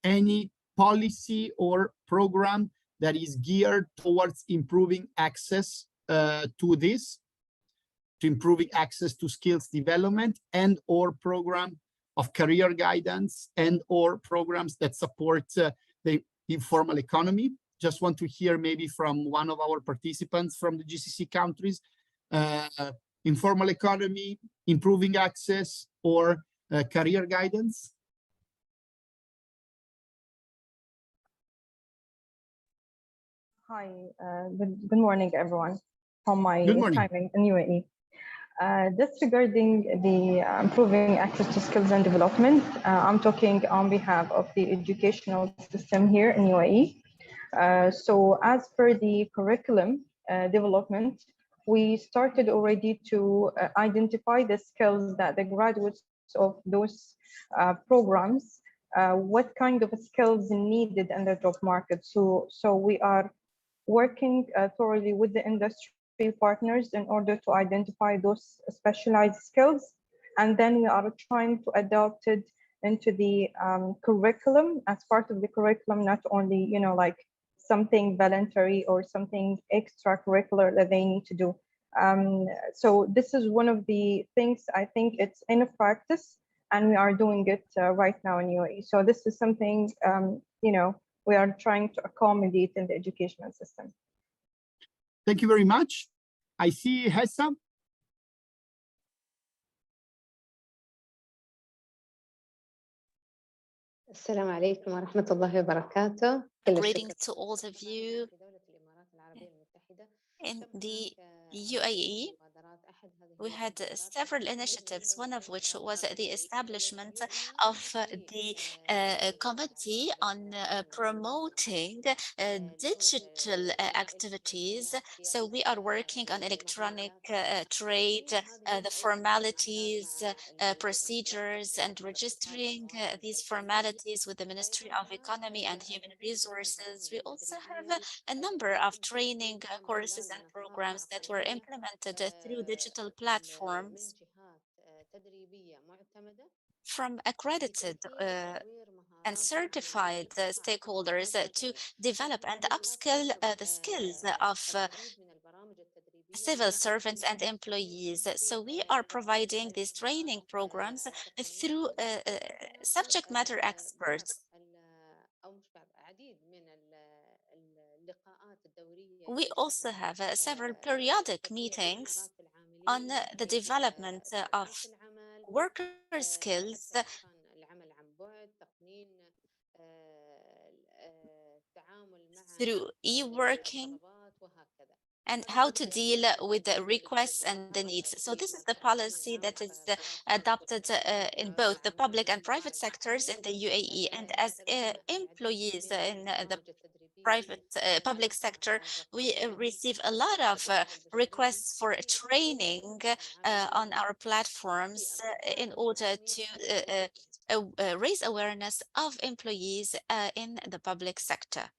any policy or program that is geared towards improving access to this, to improving access to skills development, and or program of career guidance and or programs that support the informal economy? Just want to hear maybe from one of our participants from the GCC countries, informal economy, improving access, or career guidance? Hi, good morning, everyone. From my time in UAE. Just regarding the improving access to skills and development, I'm talking on behalf of the educational system here in UAE. So as per the curriculum development, we started already to identify the skills that the graduates of those programs, what kind of skills needed in the job market. So we are working thoroughly with the industry partners in order to identify those specialized skills. And then we are trying to adopt it into the curriculum as part of the curriculum, not only, you know, like something voluntary or something extracurricular that they need to do. So this is one of the things I think it's in practice, and we are doing it right now in UAE. So this is something, you know, we are trying to accommodate in the educational system. Thank you very much. I see Hessa. Assalamu alaikum wa rahmatullahi wa barakatuh. Greetings to all of you. In the UAE, we had several initiatives, one of which was the establishment of the committee on promoting digital activities. So we are working on electronic trade, the formalities, procedures, and registering these formalities with the Ministry of Economy and Human Resources. We also have a number of training courses and programs that were implemented through digital platforms from accredited and certified stakeholders to develop and upskill the skills of civil servants and employees. So we are providing these training programs through subject matter experts. We also have several periodic meetings on the development of worker skills through e-working and how to deal with the requests and the needs. So this is the policy that is adopted in both the public and private sectors in the UAE. And as employees in the public sector, we receive a lot of requests for training on our platforms in order to raise awareness of employees in the public sector.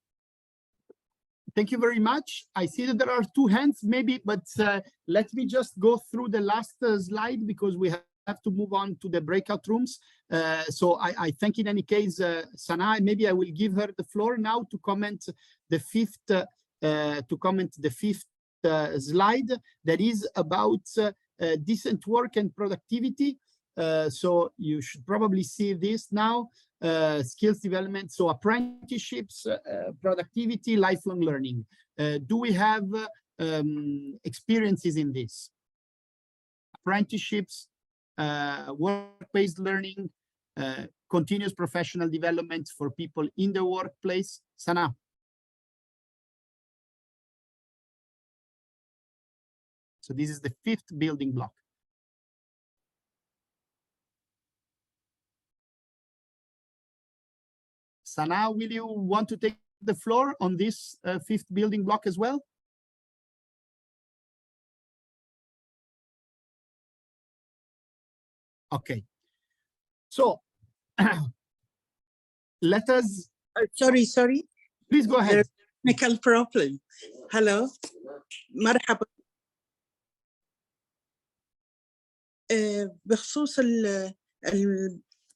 Thank you very much. I see that there are two hands maybe, but let me just go through the last slide because we have have to move on to the breakout rooms. So I thank in any case, Sana, maybe I will give her the floor now to comment the fifth, slide that is about decent work and productivity. So you should probably see this now, skills development, so apprenticeships, productivity, lifelong learning. Do we have experiences in this? Apprenticeships, work-based learning, continuous professional development for people in the workplace. Sana. So this is the fifth building block. Sana, will you want to take the floor on this fifth building block as well? Okay. So let us. Sorry. Please go ahead. Technical problem. Hello. مرحبا. بخصوص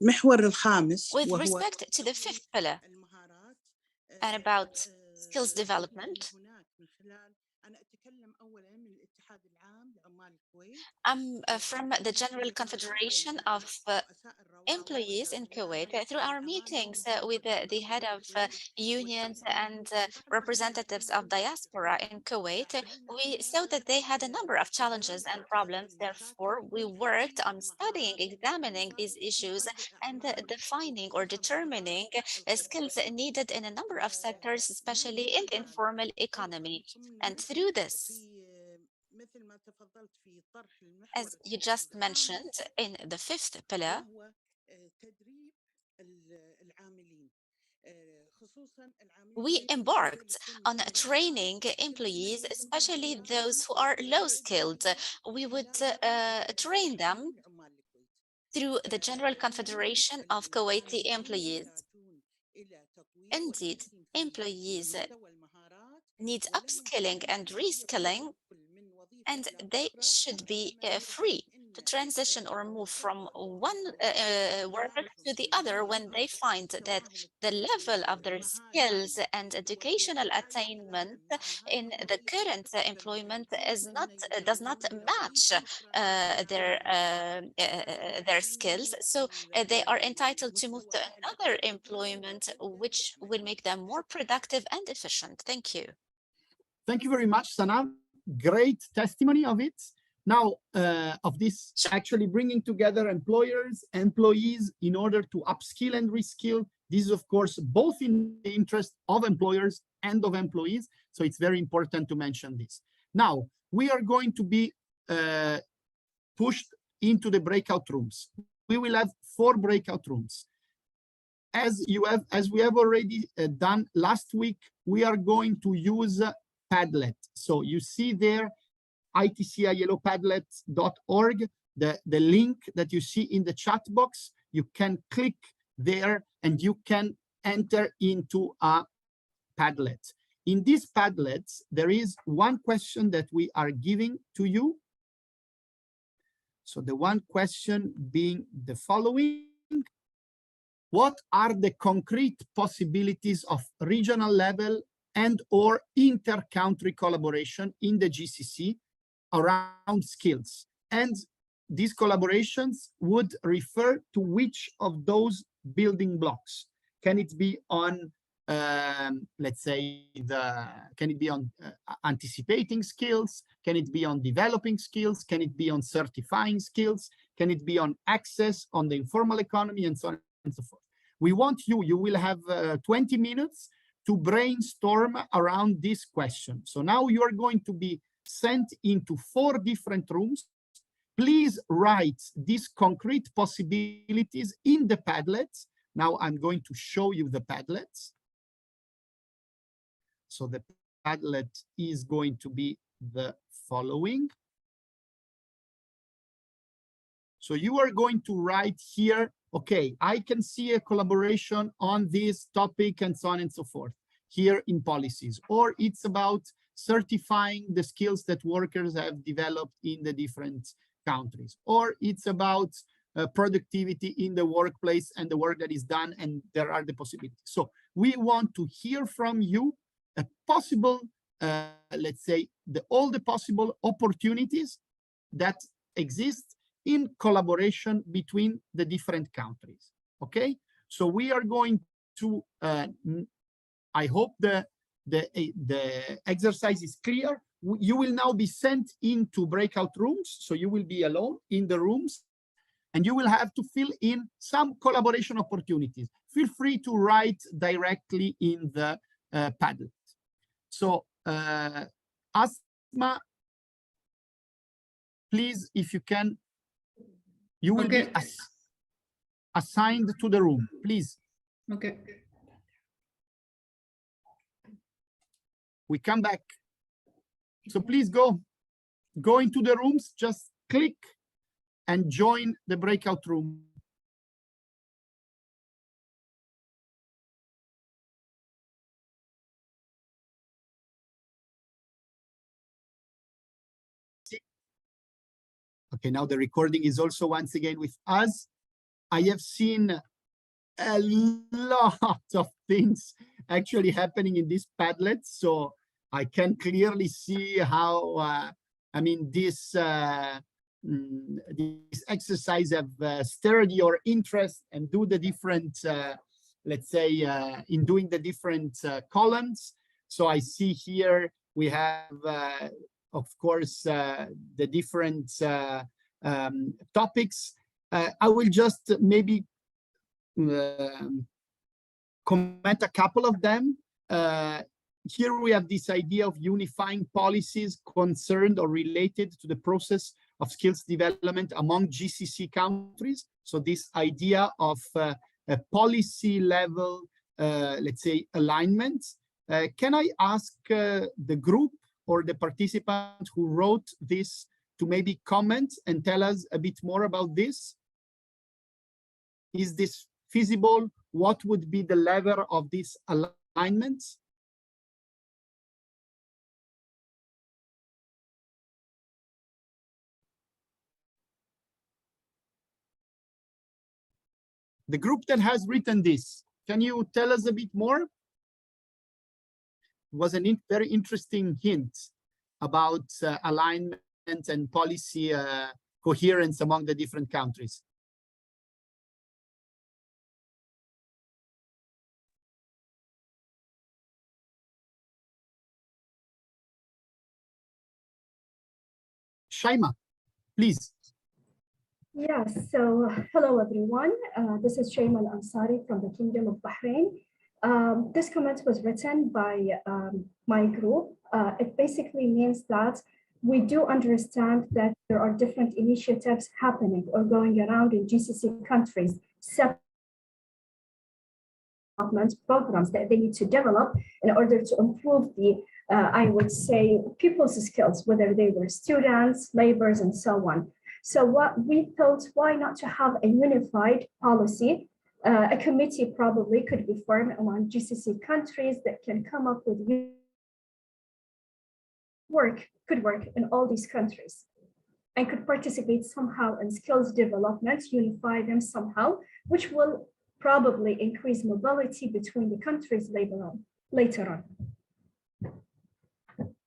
المحور الخامس. With respect to the fifth pillar and about skills development, I'm from the General Confederation of Employees in Kuwait. Through our meetings with the head of unions and representatives of diaspora in Kuwait, we saw that they had a number of challenges and problems. Therefore, we worked on studying, examining these issues and defining or determining skills needed in a number of sectors, especially in the informal economy. And through this, as you just mentioned, in the fifth pillar, we embarked on training employees, especially those who are low-skilled. We would train them through the General Confederation of Kuwaiti Employees. Indeed, employees need upskilling and reskilling, and they should be free to transition or move from one work to the other when they find that the level of their skills and educational attainment in the current employment does not match their skills. So they are entitled to move to another employment, which will make them more productive and efficient. Thank you. Thank you very much, Sana. Great testimony of it. Now, of this actually bringing together employers, employees in order to upskill and reskill. This is, of course, both in the interest of employers and of employees. So it's very important to mention this. Now, we are going to be pushed into the breakout rooms. We will have 4 breakout rooms. As we have already done last week, we are going to use Padlet. So you see there, itcilopadlet.org, the link that you see in the chat box. You can click there and you can enter into a Padlet. In these Padlets, there is one question that we are giving to you. So the one question being the following: what are the concrete possibilities of regional level and or inter-country collaboration in the GCC around skills? And these collaborations would refer to which of those building blocks? Can it be on, let's say, can it be on anticipating skills? Can it be on developing skills? Can it be on certifying skills? Can it be on access on the informal economy, and so on and so forth? We want you will have 20 minutes to brainstorm around this question. So now you are going to be sent into 4 different rooms. Please write these concrete possibilities in the Padlets. Now I'm going to show you the Padlets. So the Padlet is going to be the following. So you are going to write here, okay, I can see a collaboration on this topic and so on and so forth here in policies, or it's about certifying the skills that workers have developed in the different countries, or it's about productivity in the workplace and the work that is done, and there are the possibilities. So we want to hear from you a possible, let's say, all the possible opportunities that exist in collaboration between the different countries. Okay, so we are going to, I hope the exercise is clear. You will now be sent into breakout rooms, so you will be alone in the rooms, and you will have to fill in some collaboration opportunities. Feel free to write directly in the Padlet. So Asma, please, if you can, you will be assigned to the room, please. Okay. We come back. So please go into the rooms, just click and join the breakout room. Okay, now the recording is also once again with us. I have seen a lot of things actually happening in this Padlet, so I can clearly see how, I mean, this exercise have stirred your interest and do the different, let's say, in doing the different columns. So I see here we have, of course, the different topics. I will just maybe comment a couple of them. Here we have this idea of unifying policies concerned or related to the process of skills development among GCC countries. So this idea of a policy level, let's say, alignment. Can I ask the group or the participant who wrote this to maybe comment and tell us a bit more about this? Is this feasible? What would be the level of this alignment? The group that has written this, can you tell us a bit more? It was a very interesting hint about alignment and policy coherence among the different countries. Shaima, please. Yes, so hello everyone. This is Shaima Al-Ansari from the Kingdom of Bahrain. This comment was written by my group. It basically means that we do understand that there are different initiatives happening or going around in GCC countries, programs that they need to develop in order to improve the, I would say, people's skills, whether they were students, laborers, and so on. So what we thought, why not to have a unified policy? A committee probably could be formed among GCC countries that can come up with could work in all these countries and could participate somehow in skills development, unify them somehow, which will probably increase mobility between the countries later on.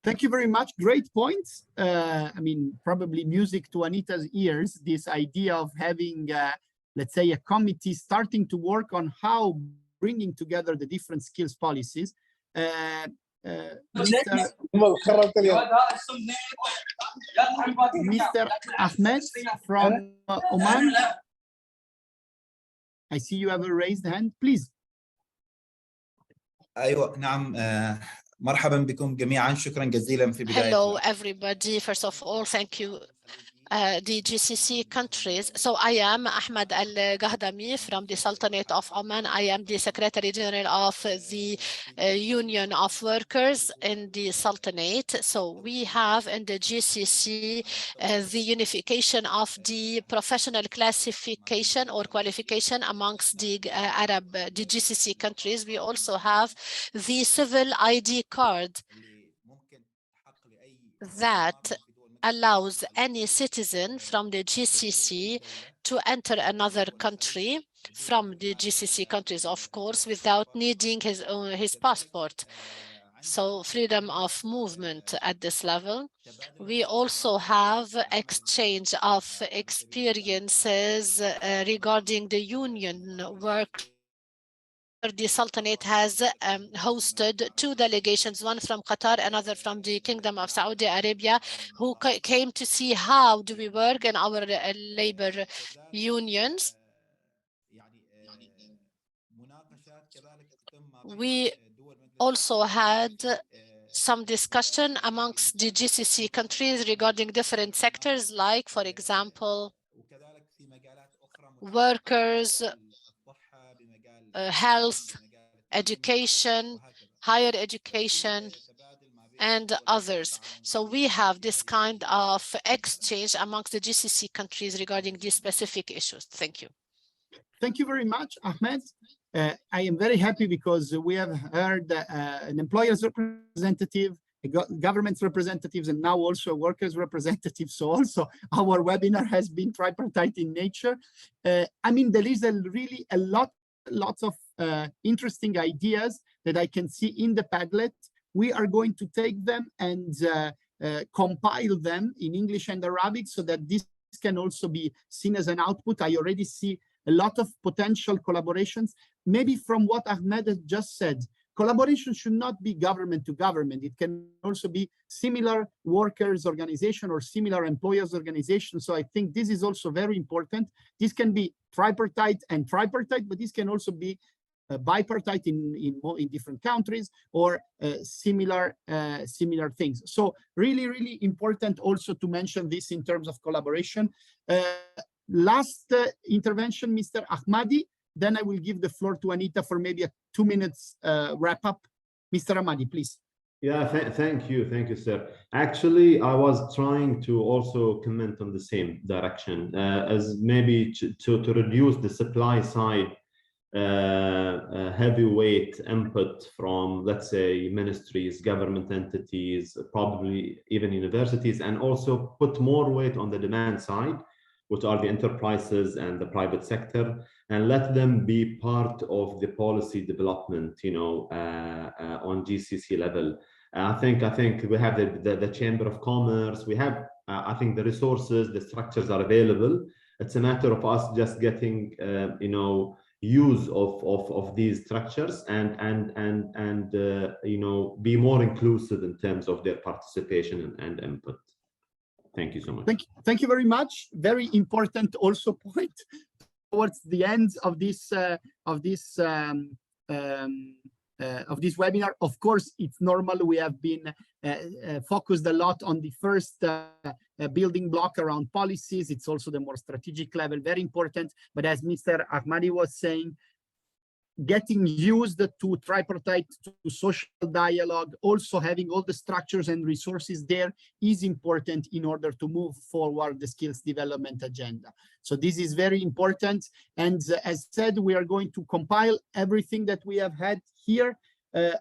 Thank you very much. Great points. I mean, probably music to Anita's ears, this idea of having, let's say, a committee starting to work on how bringing together the different skills policies. Mr. Ahmed from Oman, I see you have a raised hand, please. أيوة نعم مرحبا بكم جميعا شكرا جزيلا في بداية. Hello everybody. First of all, thank you. The GCC countries. So I am Ahmed Al-Gahdami from the Sultanate of Oman. I am the Secretary General of the Union of Workers in the Sultanate. So we have in the GCC the unification of the professional classification or qualification amongst the the GCC countries. We also have the civil ID card that allows any citizen from the GCC to enter another country from the GCC countries, of course, without needing his passport. So freedom of movement at this level. We also have exchange of experiences regarding the union work. The Sultanate has hosted 2 delegations, one from Qatar, another from the Kingdom of Saudi Arabia, who came to see how do we work in our labor unions. We also had some discussion amongst the GCC countries regarding different sectors, like, for example, workers, health, education, higher education, and others. So we have this kind of exchange amongst the GCC countries regarding these specific issues. Thank you. Thank you very much, Ahmed. I am very happy because we have heard an employer's representative, government representatives, and now also workers' representatives. So also our webinar has been tripartite in nature. I mean, there is really lots of interesting ideas that I can see in the Padlet. We are going to take them and compile them in English and Arabic so that this can also be seen as an output. I already see a lot of potential collaborations. Maybe from what Ahmed has just said, collaboration should not be government to government. It can also be similar workers' organization or similar employers' organization. So I think this is also very important. This can be tripartite and tripartite, but this can also be bipartite in different countries or similar things. So really important also to mention this in terms of collaboration. Last intervention, Mr. Ahmadi. Then I will give the floor to Anita for maybe a 2 minutes wrap up. Mr. Ahmadi, please. Yeah, thank you, sir. Actually, I was trying to also comment on the same direction as maybe to reduce the supply side heavyweight input from, let's say, ministries, government entities, probably even universities, and also put more weight on the demand side, which are the enterprises and the private sector, and let them be part of the policy development, on GCC level. I think we have the Chamber of Commerce. We have, I think, the resources, the structures are available. It's a matter of us just getting, use of these structures and be more inclusive in terms of their participation and input. Thank you so much. Thank you very much. Very important also point towards the end of this webinar. Of course, it's normal. We have been focused a lot on the first building block around policies. It's also the more strategic level, very important. But as Mr. Ahmadi was saying, getting used to tripartite, to social dialogue, also having all the structures and resources there is important in order to move forward the skills development agenda. So this is very important. And as said, we are going to compile everything that we have had here.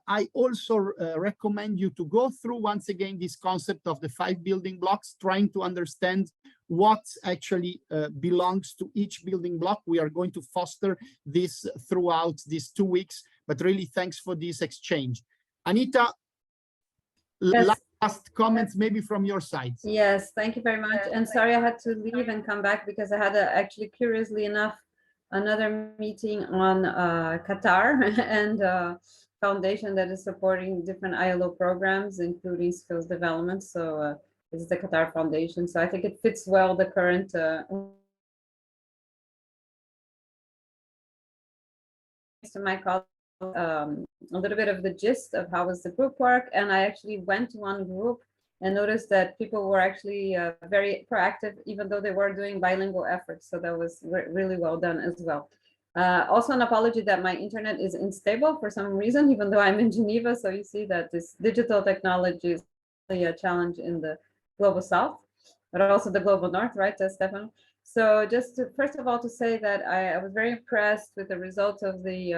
I also recommend you to go through once again this concept of the 5 building blocks, trying to understand what actually belongs to each building block. We are going to foster this throughout these 2 weeks, but really thanks for this exchange. Anita, yes. Last comments maybe from your side. Yes, thank you very much. And sorry I had to leave and come back because I had actually, curiously enough, another meeting on Qatar and foundation that is supporting different ILO programs, including skills development. So this is the Qatar Foundation. So I think it fits well the current to my colleague, a little bit of the gist of how was the group work. And I actually went to one group and noticed that people were actually very proactive, even though they were doing bilingual efforts. So that was really well done as well. Also an apology that my internet is unstable for some reason, even though I'm in Geneva. So you see that this digital technology is really a challenge in the global south, but also the global north, right, Stefan? So just to, first of all, to say that I was very impressed with the results of the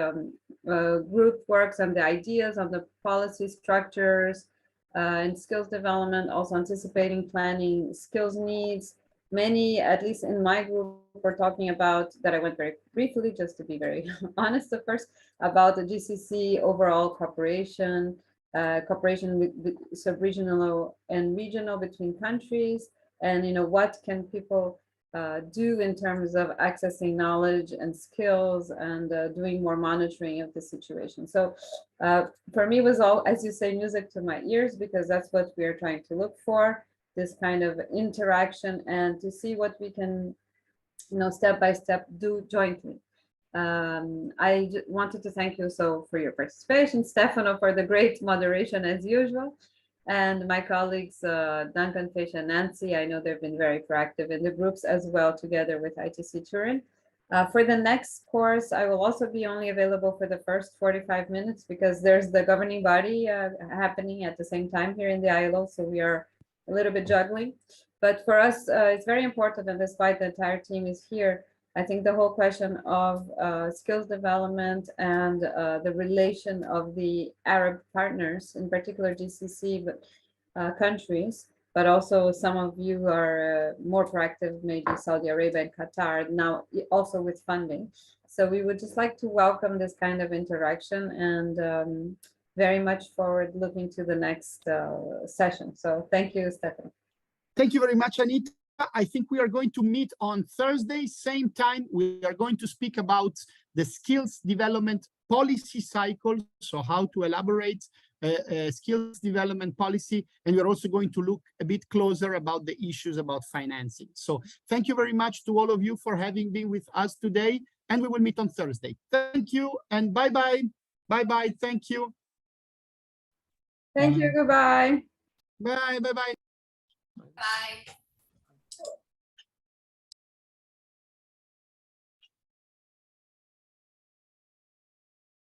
group works and the ideas on the policy structures, in skills development, also anticipating, planning skills needs. Many, at least in my group, we're talking about, that I went very briefly, just to be very honest at first, about the GCC overall cooperation, cooperation with sub-regional and regional between countries, and what can people do in terms of accessing knowledge and skills and doing more monitoring of the situation. So for me, it was all, as you say, music to my ears, because that's what we are trying to look for, this kind of interaction, and to see what we can, step by step do jointly. I wanted to thank you for your participation, Stefano, for the great moderation as usual, and my colleagues, Duncan, Fisher, and Nancy. I know they've been very proactive in the groups as well, together with ITC Turin. For the next course, I will also be only available for the first 45 minutes, because there's the governing body happening at the same time here in the ILO, so we are a little bit juggling. But for us, it's very important, and despite the entire team is here, I think the whole question of skills development and the relation of the Arab partners, in particular GCC countries, but also some of you are more proactive, maybe Saudi Arabia and Qatar, now also with funding. So we would just like to welcome this kind of interaction, and very much forward looking to the next session. So thank you, Stefano. Thank you very much, Anita. I think we are going to meet on Thursday, same time. We are going to speak about the skills development policy cycle, so how to elaborate skills development policy, and we're also going to look a bit closer about the issues about financing. So thank you very much to all of you for having been with us today, and we will meet on Thursday. Thank you, and bye-bye. Bye-bye. Thank you. Thank you. Goodbye. Bye. Bye-bye. Bye.